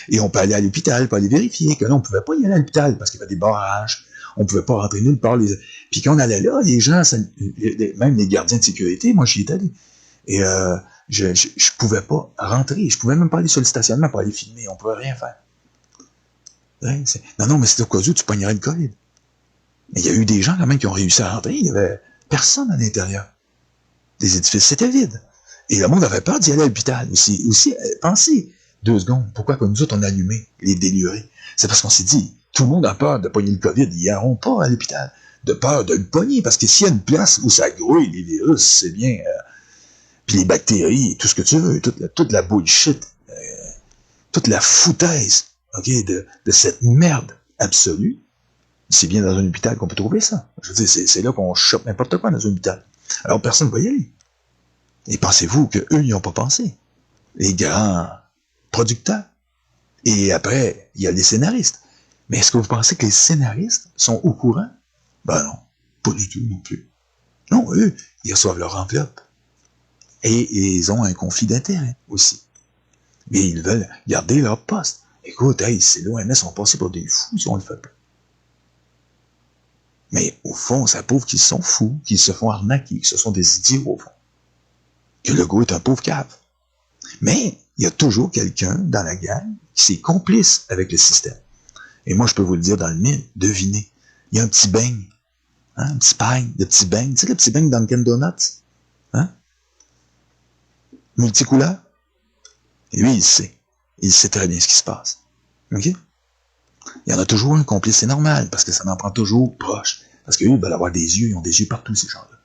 Et on peut aller à l'hôpital, pour aller vérifier que là, on ne pouvait pas y aller à l'hôpital parce qu'il y avait des barrages. On ne pouvait pas rentrer nulle part. Puis quand on allait là, les gens, même les gardiens de sécurité, moi, j'y étais allé. Et je pouvais pas rentrer. Je pouvais même pas aller sur le stationnement pour aller filmer. On pouvait rien faire. Ouais, non, mais c'était au cas où tu pognerais le COVID. Mais il y a eu des gens quand même qui ont réussi à rentrer. Il y avait personne à l'intérieur. Les édifices, c'était vide. Et le monde avait peur d'y aller à l'hôpital. Aussi, pensez 2 secondes. Pourquoi comme nous autres, on a allumé les délurés? C'est parce qu'on s'est dit, tout le monde a peur de pogner le COVID. Ils n'iront pas à l'hôpital. De peur de le pogner. Parce que s'il y a une place où ça grouille, les virus, c'est bien... puis les bactéries, tout ce que tu veux, toute la bullshit, toute la foutaise, ok, de cette merde absolue, c'est bien dans un hôpital qu'on peut trouver ça. Je veux dire, c'est là qu'on chope n'importe quoi dans un hôpital. Alors personne ne va y aller. Et pensez-vous qu'eux, ils n'y ont pas pensé? Les grands producteurs. Et après, il y a les scénaristes. Mais est-ce que vous pensez que les scénaristes sont au courant? Ben non, pas du tout non plus. Non, eux, ils reçoivent leur enveloppe. Et ils ont un conflit d'intérêt aussi. Mais ils veulent garder leur poste. Écoute, hey, c'est l'OMS sont passés pour des fous si on le fait pas. Mais au fond, ça prouve qu'ils sont fous, qu'ils se font arnaquer, que ce sont des idiots au fond. Que le gars est un pauvre cave. Mais il y a toujours quelqu'un dans la gang qui est complice avec le système. Et moi, je peux vous le dire dans le mille, devinez. Il y a un petit beigne, hein, un petit pain, de petits beignes. Tu sais, le petit beigne Dunkin' Donuts? Hein? Multicouleur? Et lui, il sait. Il sait très bien ce qui se passe. OK? Il y en a toujours un complice, c'est normal, parce que ça en prend toujours proche. Parce qu'eux veulent avoir des yeux, ils ont des yeux partout, ces gens-là.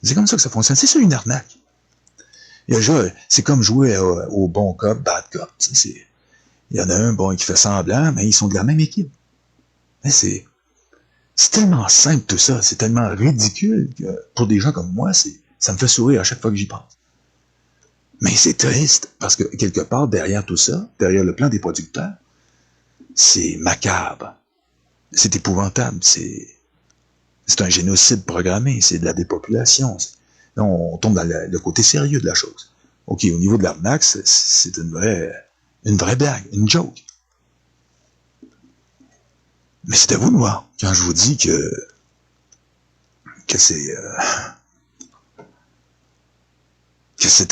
C'est comme ça que ça fonctionne. C'est ça une arnaque. C'est comme jouer au bon cop, bad cop. Il y en a un bon qui fait semblant, mais ils sont de la même équipe. Mais c'est tellement simple tout ça, c'est tellement ridicule que pour des gens comme moi, ça me fait sourire à chaque fois que j'y pense. Mais c'est triste, parce que quelque part, derrière tout ça, derrière le plan des producteurs, c'est macabre. C'est épouvantable. C'est un génocide programmé. C'est de la dépopulation. Là, on tombe dans le côté sérieux de la chose. OK, au niveau de l'arnaque, c'est une vraie blague, une joke. Mais c'est à vous de voir. Quand je vous dis que c'est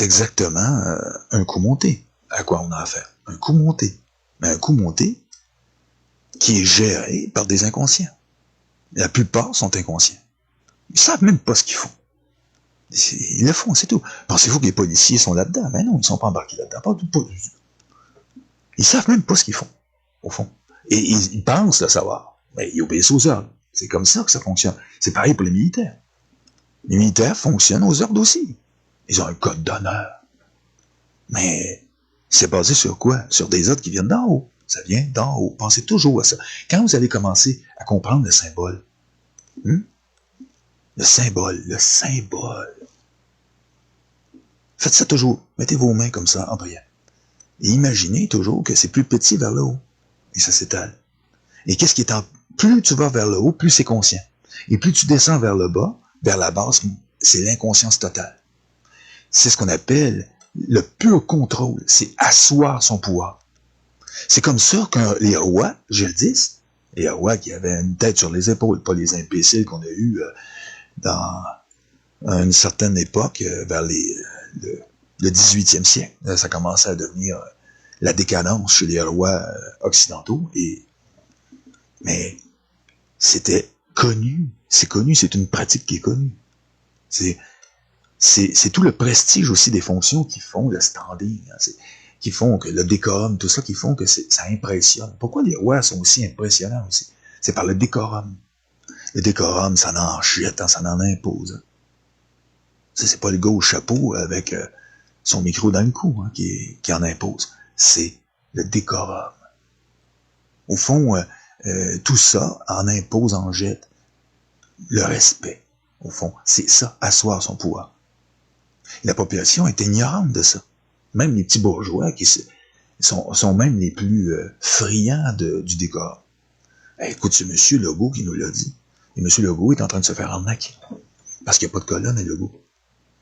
exactement un coup monté à quoi on a affaire. Un coup monté. Mais un coup monté qui est géré par des inconscients. La plupart sont inconscients. Ils savent même pas ce qu'ils font. Ils le font, c'est tout. Pensez-vous que les policiers sont là-dedans? Mais non, ils sont pas embarqués là-dedans. Pas du tout. Ils savent même pas ce qu'ils font, au fond. Et ils pensent le savoir. Mais ils obéissent aux ordres. C'est comme ça que ça fonctionne. C'est pareil pour les militaires. Les militaires fonctionnent aux ordres aussi. Ils ont un code d'honneur. Mais c'est basé sur quoi? Sur des ordres qui viennent d'en haut. Ça vient d'en haut. Pensez toujours à ça. Quand vous allez commencer à comprendre le symbole, le symbole. Faites ça toujours. Mettez vos mains comme ça en priant. Et imaginez toujours que c'est plus petit vers le haut. Et ça s'étale. Et qu'est-ce qui est plus tu vas vers le haut, plus c'est conscient. Et plus tu descends vers le bas, vers la base, c'est l'inconscience totale. C'est ce qu'on appelle le pur contrôle. C'est asseoir son pouvoir. C'est comme ça que les rois, jadis, les rois qui avaient une tête sur les épaules, pas les imbéciles qu'on a eus dans une certaine époque, vers le 18e siècle. Là, ça commençait à devenir la décadence chez les rois occidentaux. Mais c'était connu. C'est connu, c'est une pratique qui est connue. C'est tout le prestige aussi des fonctions qui font le standing, qui font que le décorum, tout ça, qui font que ça impressionne. Pourquoi les rois sont aussi impressionnants aussi? C'est par le décorum. Le décorum, ça en jette, ça en impose. C'est pas le gars au chapeau avec son micro dans le cou qui en impose. C'est le décorum. Au fond, tout ça en impose, en jette. Le respect, au fond, c'est ça, asseoir son pouvoir. La population est ignorante de ça. Même les petits bourgeois qui sont même les plus friands du décor. Écoute, c'est M. Legault qui nous l'a dit. Et M. Legault est en train de se faire arnaquer. Parce qu'il n'y a pas de colonne à Legault.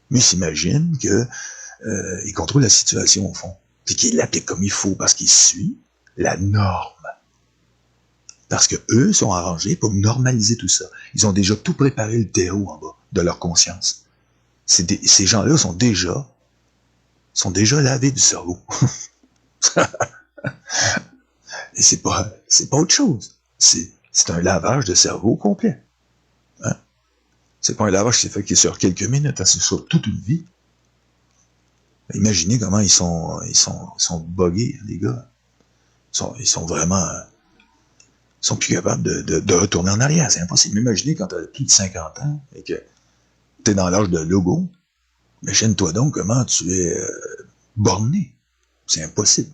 Mais il s'imagine qu'il contrôle la situation, au fond. Puis qu'il l'applique comme il faut, parce qu'il suit la norme. Parce que eux sont arrangés pour normaliser tout ça. Ils ont déjà tout préparé le terreau en bas de leur conscience. Ces gens-là sont déjà lavés du cerveau. Et c'est pas autre chose. C'est un lavage de cerveau complet. Hein? C'est pas un lavage qui s'est fait sur quelques minutes, c'est sur toute une vie. Imaginez comment ils sont buggés, les gars. Ils sont vraiment... Ils sont plus capables de retourner en arrière. C'est impossible. Imaginez quand tu as plus de 50 ans et que tu es dans l'âge de Legault. Imagine-toi donc comment tu es borné. C'est impossible.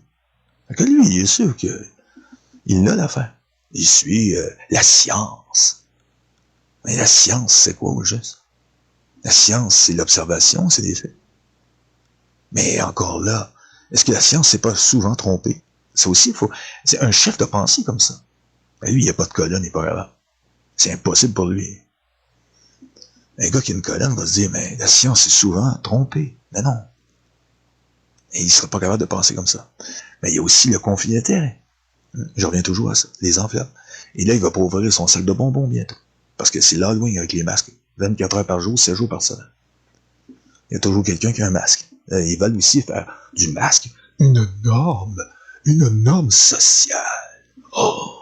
Fait que lui, il est sûr qu'il a l'affaire. Il suit la science. Mais la science, c'est quoi au juste? La science, c'est l'observation, c'est des faits. Mais encore là, est-ce que la science s'est pas souvent trompée? Ça aussi, c'est un chef de pensée comme ça. Ben lui, il n'y a pas de colonne, il n'est pas grave. C'est impossible pour lui. Un gars qui a une colonne va se dire, mais la science est souvent trompée. Mais non. Et il ne sera pas capable de penser comme ça. Mais il y a aussi le conflit d'intérêts. Je reviens toujours à ça, les enveloppes. Et là, il va pas ouvrir son sac de bonbons bientôt. Parce que c'est l'Halloween avec les masques. 24 heures par jour, 7 jours par semaine. Il y a toujours quelqu'un qui a un masque. Ils veulent aussi faire du masque une norme sociale. Oh!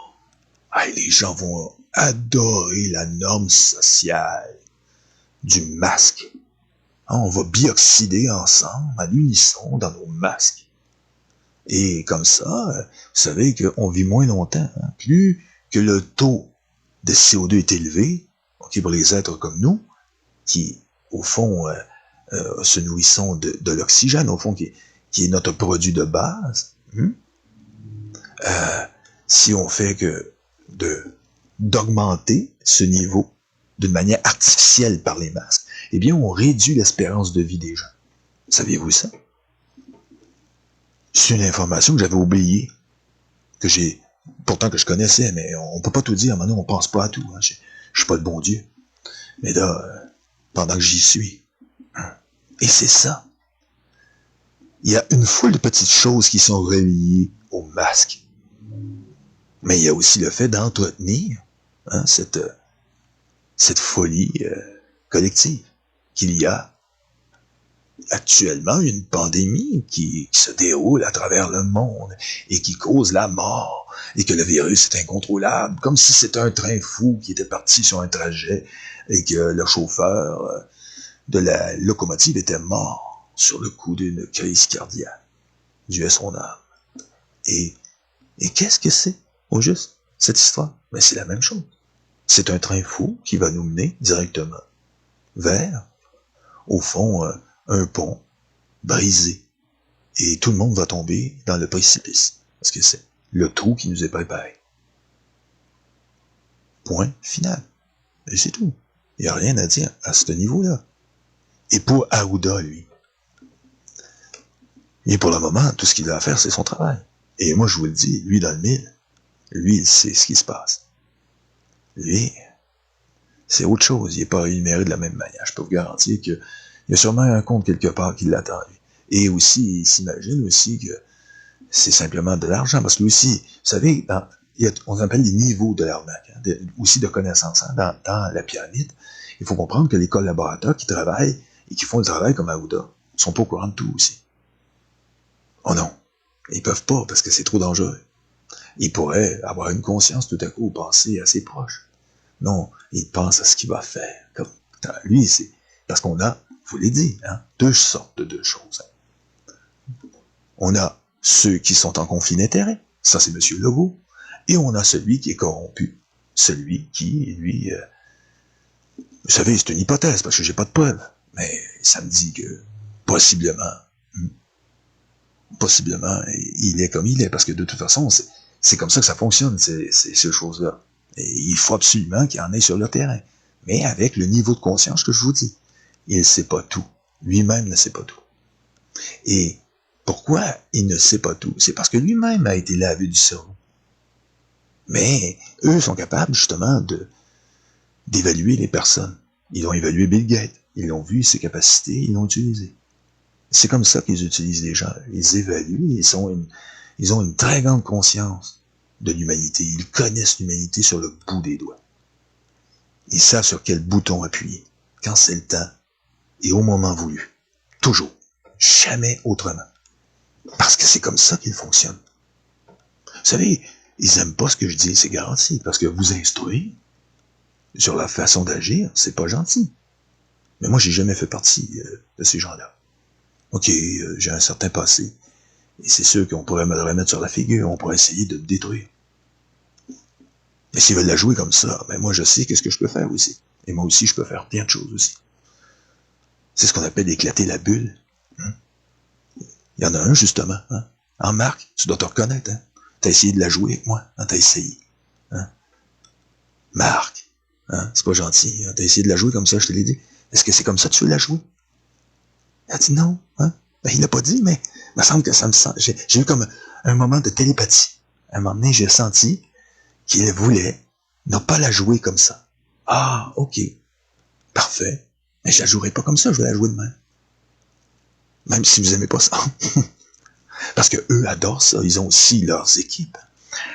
Les gens vont adorer la norme sociale du masque. On va bioxyder ensemble, à l'unisson, dans nos masques. Et comme ça, vous savez qu'on vit moins longtemps. Plus que le taux de CO2 est élevé, ok, pour les êtres comme nous, qui, au fond, se nourrissons de l'oxygène, au fond, qui est notre produit de base, si on fait que d'augmenter ce niveau d'une manière artificielle par les masques, eh bien, on réduit l'espérance de vie des gens. Saviez-vous ça? C'est une information que j'avais oubliée, pourtant que je connaissais, mais on peut pas tout dire, maintenant on pense pas à tout, hein. Je suis pas le bon Dieu. Mais là, pendant que j'y suis, et c'est ça. Il y a une foule de petites choses qui sont reliées au masque. Mais il y a aussi le fait d'entretenir cette folie collective qu'il y a actuellement une pandémie qui se déroule à travers le monde et qui cause la mort et que le virus est incontrôlable, comme si c'était un train fou qui était parti sur un trajet et que le chauffeur de la locomotive était mort sur le coup d'une crise cardiaque. Dieu est son âme. Et qu'est-ce que c'est, au juste, cette histoire? Mais c'est la même chose. C'est un train fou qui va nous mener directement vers, au fond, un pont brisé. Et tout le monde va tomber dans le précipice. Parce que c'est le trou qui nous est préparé. Point final. Et c'est tout. Il n'y a rien à dire à ce niveau-là. Et pour Arruda, lui, et pour le moment, tout ce qu'il a à faire, c'est son travail. Et moi, je vous le dis, lui dans le mille, lui, il sait ce qui se passe. Lui, c'est autre chose. Il n'est pas rémunéré de la même manière. Je peux vous garantir qu'il y a sûrement un compte quelque part qui l'attend, lui. Et aussi, il s'imagine aussi que c'est simplement de l'argent. Parce que lui aussi, vous savez, on appelle les niveaux de l'arnaque, hein, aussi de connaissances. Hein, dans la pyramide, il faut comprendre que les collaborateurs qui travaillent et qui font le travail comme Arruda sont pas au courant de tout aussi. Oh non, ils peuvent pas parce que c'est trop dangereux. Ils pourraient avoir une conscience tout à coup, penser à ses proches. Non, il pense à ce qu'il va faire. Comme lui, c'est parce qu'on a, je vous l'ai dit, hein, deux sortes de choses. On a ceux qui sont en conflit d'intérêts, ça c'est M. Legault, et on a celui qui est corrompu, celui qui, lui, vous savez, c'est une hypothèse parce que j'ai pas de preuves, mais ça me dit que possiblement, il est comme il est, parce que de toute façon, c'est comme ça que ça fonctionne, ces choses-là. Et il faut absolument qu'il y en ait sur le terrain. Mais avec le niveau de conscience que je vous dis. Il ne sait pas tout. Lui-même ne sait pas tout. Et pourquoi il ne sait pas tout? C'est parce que lui-même a été lavé du cerveau. Mais eux sont capables, justement, d'évaluer les personnes. Ils ont évalué Bill Gates. Ils l'ont vu, ses capacités, ils l'ont utilisé. C'est comme ça qu'ils utilisent les gens. Ils évaluent, ils ont une très grande conscience de l'humanité. Ils connaissent l'humanité sur le bout des doigts. Ils savent sur quel bouton appuyer, quand c'est le temps, et au moment voulu. Toujours. Jamais autrement. Parce que c'est comme ça qu'ils fonctionnent. Vous savez, ils aiment pas ce que je dis, c'est garanti, parce que vous instruire sur la façon d'agir, c'est pas gentil. Mais moi, j'ai jamais fait partie de ces gens-là. Ok, j'ai un certain passé, et c'est sûr qu'on pourrait me le remettre sur la figure, on pourrait essayer de me détruire. Mais s'ils veulent la jouer comme ça, ben moi je sais qu'est-ce que je peux faire aussi. Et moi aussi, je peux faire bien de choses aussi. C'est ce qu'on appelle éclater la bulle. Il y en a un, justement. Hein? En Marc, tu dois te reconnaître. Hein? T'as essayé de la jouer avec moi. Hein? T'as essayé. Hein? Marc, hein? C'est pas gentil. Hein? T'as essayé de la jouer comme ça, je te l'ai dit. Est-ce que c'est comme ça que tu veux la jouer? Il a dit non. Hein? Ben, il l'a pas dit, mais il me semble que ça me sent. J'ai eu comme un moment de télépathie. À un moment donné, j'ai senti qu'il voulait ne pas la jouer comme ça. Ah, ok. Parfait. Mais je la jouerai pas comme ça, je vais la jouer de même. Même si vous aimez pas ça. Parce que eux adorent ça. Ils ont aussi leurs équipes.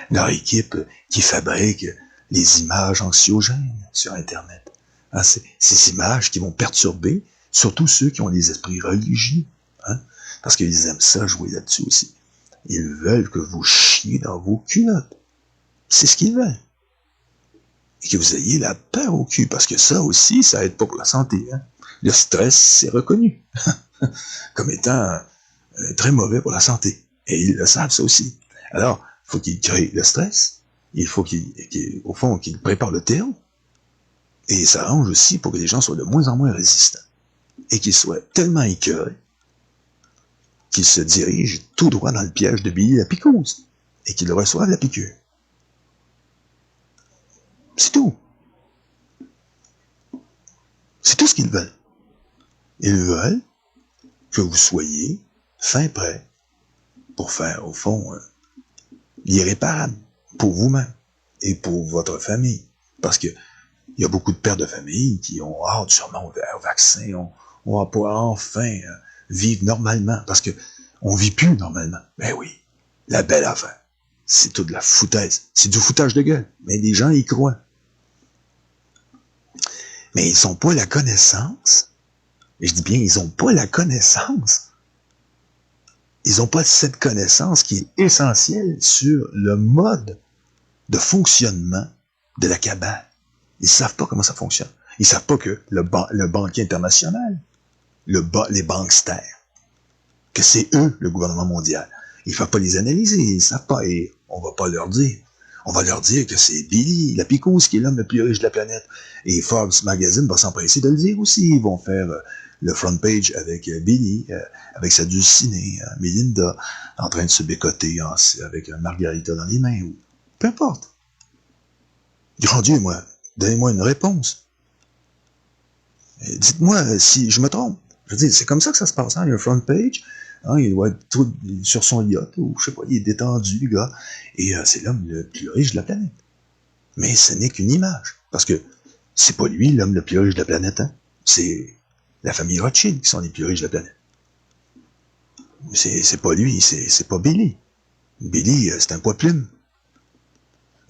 Leur équipe qui fabrique les images anxiogènes sur Internet. Hein, ces images qui vont perturber, surtout ceux qui ont des esprits religieux. Hein, parce qu'ils aiment ça, jouer là-dessus aussi. Ils veulent que vous chiez dans vos culottes. C'est ce qu'ils veulent. Et que vous ayez la peur au cul, parce que ça aussi, ça aide pas pour la santé. Hein. Le stress, c'est reconnu comme étant très mauvais pour la santé. Et ils le savent, ça aussi. Alors, il faut qu'ils créent le stress, il faut au fond, qu'ils préparent le terreau. Et ça arrange aussi pour que les gens soient de moins en moins résistants. Et qu'ils soient tellement écœurés qu'ils se dirigent tout droit dans le piège de Billy la picouse. Et qu'ils reçoivent la piqûre. C'est tout. C'est tout ce qu'ils veulent. Ils veulent que vous soyez fin prêt pour faire, au fond, l'irréparable pour vous-même et pour votre famille. Parce que il y a beaucoup de pères de famille qui ont hâte sûrement au vaccin, on va pouvoir enfin vivre normalement, parce que on vit plus normalement. Ben oui, la belle affaire, c'est toute la foutaise, c'est du foutage de gueule, mais les gens y croient. Mais ils n'ont pas la connaissance, et je dis bien, ils n'ont pas la connaissance. Ils n'ont pas cette connaissance qui est essentielle sur le mode de fonctionnement de la cabale. Ils ne savent pas comment ça fonctionne. Ils ne savent pas que le banquier international, les banksters, que c'est eux, le gouvernement mondial. Ils ne savent pas les analyser, ils ne savent pas, et on ne va pas leur dire. On va leur dire que c'est Billy, la picouse, qui est l'homme le plus riche de la planète. Et Forbes Magazine va s'empresser de le dire aussi. Ils vont faire le front page avec Billy, avec sa dulcinée, Melinda, en train de se bécoter avec un margarita dans les mains, ou peu importe. Grand Dieu, moi, donnez-moi une réponse. Dites-moi si je me trompe. Je veux dire, c'est comme ça que ça se passe, hein? Il y a un front page, hein, il doit être tout sur son yacht, ou je sais pas, il est détendu, le gars, et c'est l'homme le plus riche de la planète. Mais ce n'est qu'une image, parce que c'est pas lui l'homme le plus riche de la planète, hein? C'est la famille Rothschild qui sont les plus riches de la planète. C'est pas lui, c'est pas Billy. Billy, c'est un poids plume.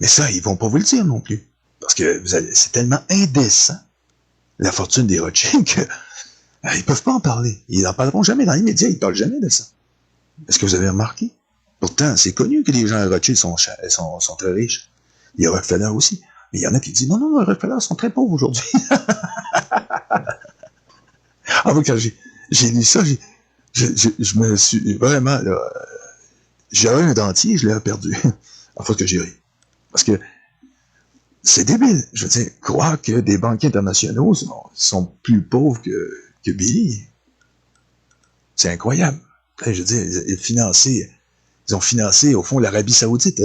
Mais ça, ils vont pas vous le dire non plus. Parce que c'est tellement indécent, la fortune des Rothschild, que ils peuvent pas en parler. Ils n'en parleront jamais dans les médias, ils parlent jamais de ça. Est-ce que vous avez remarqué? Pourtant, c'est connu que les gens à Rothschild sont très riches. Il y a Rockefeller aussi. Mais il y en a qui disent, non, les Rockefeller sont très pauvres aujourd'hui. Ah oui, quand j'ai lu ça, je me suis vraiment, là, j'avais un dentier, je l'ai perdu. En fait que j'ai ri. Parce que c'est débile. Je veux dire, croire que des banquiers internationaux sont plus pauvres que Billy. C'est incroyable. Je veux dire, ils ont financé, au fond, l'Arabie Saoudite.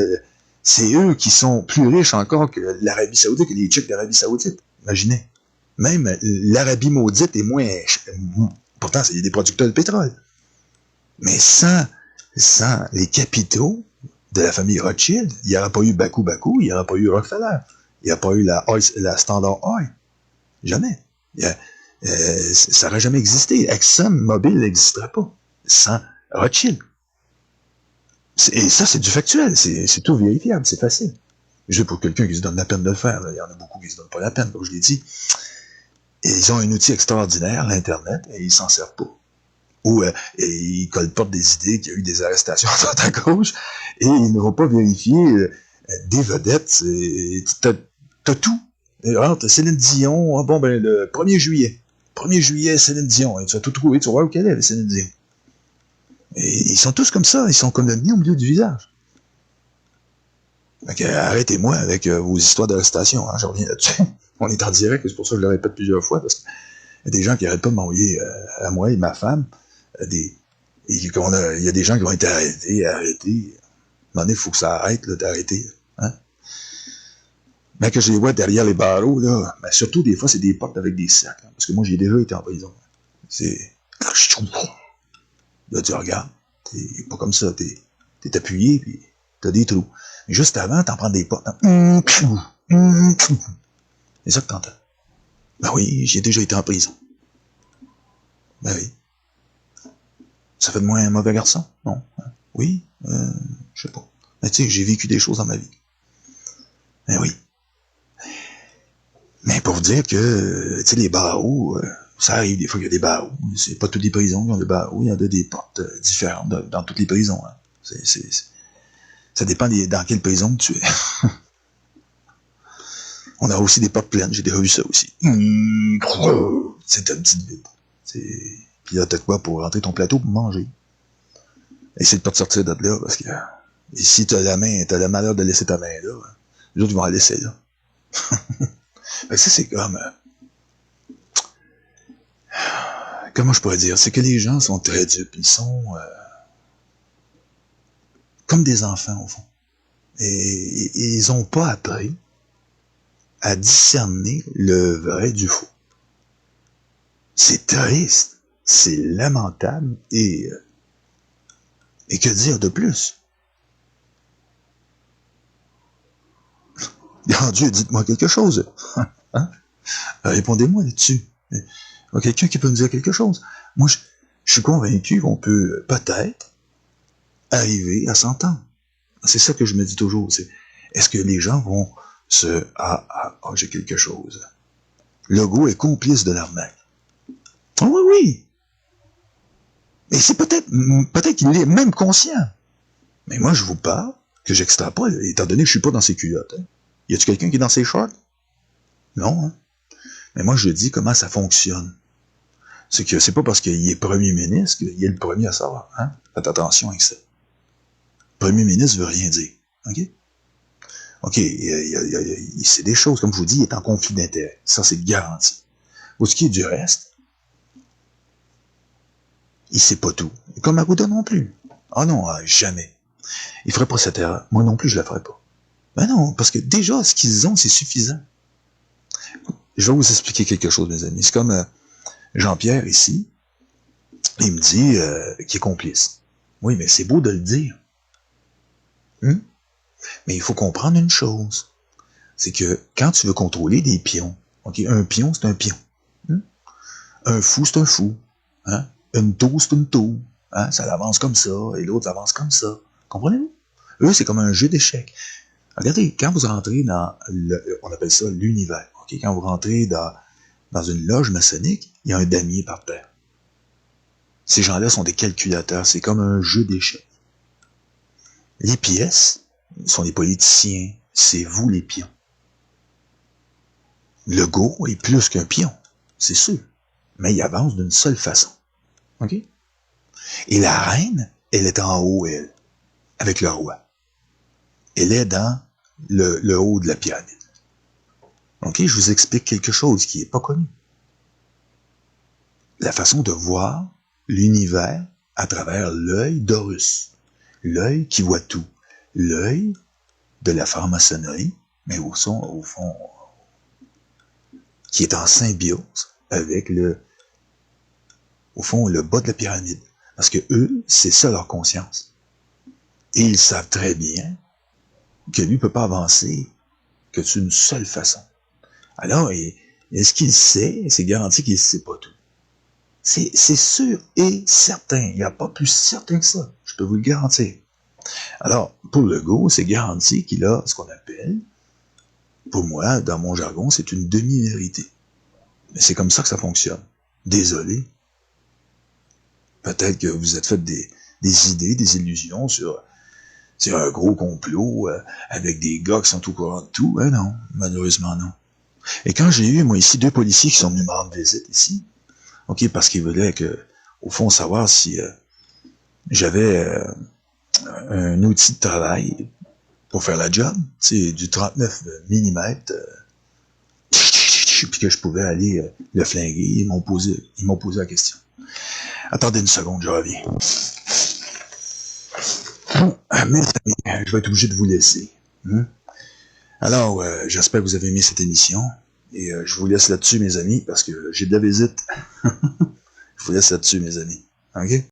C'est eux qui sont plus riches encore que l'Arabie Saoudite, que les Tchèques d'Arabie Saoudite. Imaginez. Même l'Arabie maudite est moins... Pourtant, c'est des producteurs de pétrole. Mais sans les capitaux de la famille Rothschild, il n'y aurait pas eu Baku, il n'y aurait pas eu Rockefeller. Il n'y a pas eu la Standard Oil. Jamais. Ça n'aurait jamais existé. ExxonMobil n'existerait pas sans Rothschild. Et ça, c'est du factuel. C'est tout vérifiable. C'est facile. Juste pour quelqu'un qui se donne la peine de le faire. Il y en a beaucoup qui ne se donnent pas la peine, comme je l'ai dit. Et ils ont un outil extraordinaire, l'Internet, et ils s'en servent pas. Ou ils colportent des idées qu'il y a eu des arrestations à droite à gauche, et ils ne vont pas vérifier des vedettes. T'as tout. Rentre Céline Dion, bon ben le 1er juillet. 1er juillet, Céline Dion. Et tu vas tout trouver, tu vas voir où qu'elle est, Céline Dion. Et ils sont tous comme ça, ils sont comme le nez au milieu du visage. Donc, arrêtez-moi avec vos histoires d'arrestation, hein, je reviens là-dessus. On est en direct, c'est pour ça que je le répète plusieurs fois, parce qu'il y a des gens qui n'arrêtent pas de m'envoyer à moi et ma femme, il y a des gens qui ont été arrêtés. À un moment donné, il faut que ça arrête là, d'arrêter. Hein? Mais que je les vois derrière les barreaux, là, mais surtout des fois, c'est des portes avec des cercles. Hein, parce que moi, j'ai déjà été en prison. C'est... Là, tu regardes, t'es pas comme ça, t'es appuyé, puis t'as des trous. Mais juste avant, t'en prends des portes. Hein. C'est ça que t'entends. Ben oui, j'ai déjà été en prison. Ben oui. Ça fait de moi un mauvais garçon? Non. Hein? Oui? Je sais pas. Mais tu sais, j'ai vécu des choses dans ma vie. Ben oui. Mais pour vous dire que, tu sais, les barreaux, ça arrive des fois qu'il y a des barreaux. C'est pas toutes les prisons qui ont des barreaux. Il y en a des portes différentes dans toutes les prisons. Hein. Ça dépend dans quelle prison tu es. On a aussi des portes pleines. J'ai déjà vu ça aussi. C'est une petite vide. Puis là, t'as quoi pour rentrer ton plateau pour manger. Essaye de pas te sortir de là, parce que si t'as le malheur de laisser ta main là, les autres vont la laisser là. Ça, c'est comme... comment je pourrais dire? C'est que les gens sont très dupes. Ils sont comme des enfants, au fond. Et ils n'ont pas appris à discerner le vrai du faux. C'est triste, c'est lamentable, et que dire de plus? Grand Dieu, dites-moi quelque chose. Hein? Répondez-moi là-dessus. Quelqu'un qui peut nous dire quelque chose. Moi, je suis convaincu qu'on peut peut-être arriver à s'entendre. C'est ça que je me dis toujours. Est-ce que les gens vont j'ai quelque chose. Legault est complice de l'arnaque. Oh, oui, oui. Et c'est peut-être qu'il est même conscient. Mais moi, je vous parle que j'extrapole, étant donné que je suis pas dans ses culottes. Hein. Y a-tu quelqu'un qui est dans ses shorts? Non, hein? Mais moi, je dis comment ça fonctionne. C'est que c'est pas parce qu'il est premier ministre qu'il est le premier à savoir. Hein? Faites attention avec ça. Premier ministre veut rien dire. OK? OK, c'est des choses, comme je vous dis, il est en conflit d'intérêt. Ça, c'est garanti. Pour ce qui est du reste, il sait pas tout. Comme Arruda non plus. Ah non, jamais. Il ferait pas cette erreur. Moi non plus, je la ferais pas. Ben non, parce que déjà, ce qu'ils ont, c'est suffisant. Je vais vous expliquer quelque chose, mes amis. C'est comme Jean-Pierre ici, il me dit qu'il est complice. Oui, mais c'est beau de le dire. Mais il faut comprendre une chose. C'est que quand tu veux contrôler des pions, okay, un pion, c'est un pion. Un fou, c'est un fou. Hein? Une tour, c'est une tour. Hein? Ça avance comme ça, et l'autre avance comme ça. Comprenez-vous? Eux, c'est comme un jeu d'échecs. Regardez, quand vous rentrez dans, on appelle ça l'univers, okay? Quand vous rentrez dans une loge maçonnique, il y a un damier par terre. Ces gens-là sont des calculateurs, c'est comme un jeu d'échecs. Les pièces sont des politiciens, c'est vous les pions. Legault est plus qu'un pion, c'est sûr, mais il avance d'une seule façon. OK? Et la reine, elle est en haut, elle, avec le roi. Elle est dans le haut de la pyramide. OK? Je vous explique quelque chose qui n'est pas connu. La façon de voir l'univers à travers l'œil d'Horus. L'œil qui voit tout. L'œil de la franc-maçonnerie, mais au fond, qui est en symbiose avec au fond, le bas de la pyramide. Parce que eux, c'est ça leur conscience. Et ils savent très bien que lui ne peut pas avancer que d'une seule façon. Alors, est-ce qu'il sait? C'est garanti qu'il ne sait pas tout. C'est sûr et certain. Il n'y a pas plus certain que ça. Je peux vous le garantir. Alors, pour Legault, c'est garanti qu'il a ce qu'on appelle, pour moi, dans mon jargon, c'est une demi-vérité. Mais c'est comme ça que ça fonctionne. Désolé. Peut-être que vous êtes fait des idées, des illusions sur un gros complot avec des gars qui sont au courant de tout. Ben non, malheureusement non. Et quand j'ai eu, moi, ici, 2 policiers qui sont venus me rendre visite ici, OK, parce qu'ils voulaient au fond, savoir si j'avais un outil de travail pour faire la job, c'est du 39 mm, puis que je pouvais aller le flinguer. Ils m'ont posé la question. Attendez une seconde, je reviens. Bon, mes amis, je vais être obligé de vous laisser. Alors, j'espère que vous avez aimé cette émission. Et je vous laisse là-dessus, mes amis, parce que j'ai de la visite. Je vous laisse là-dessus, mes amis. OK?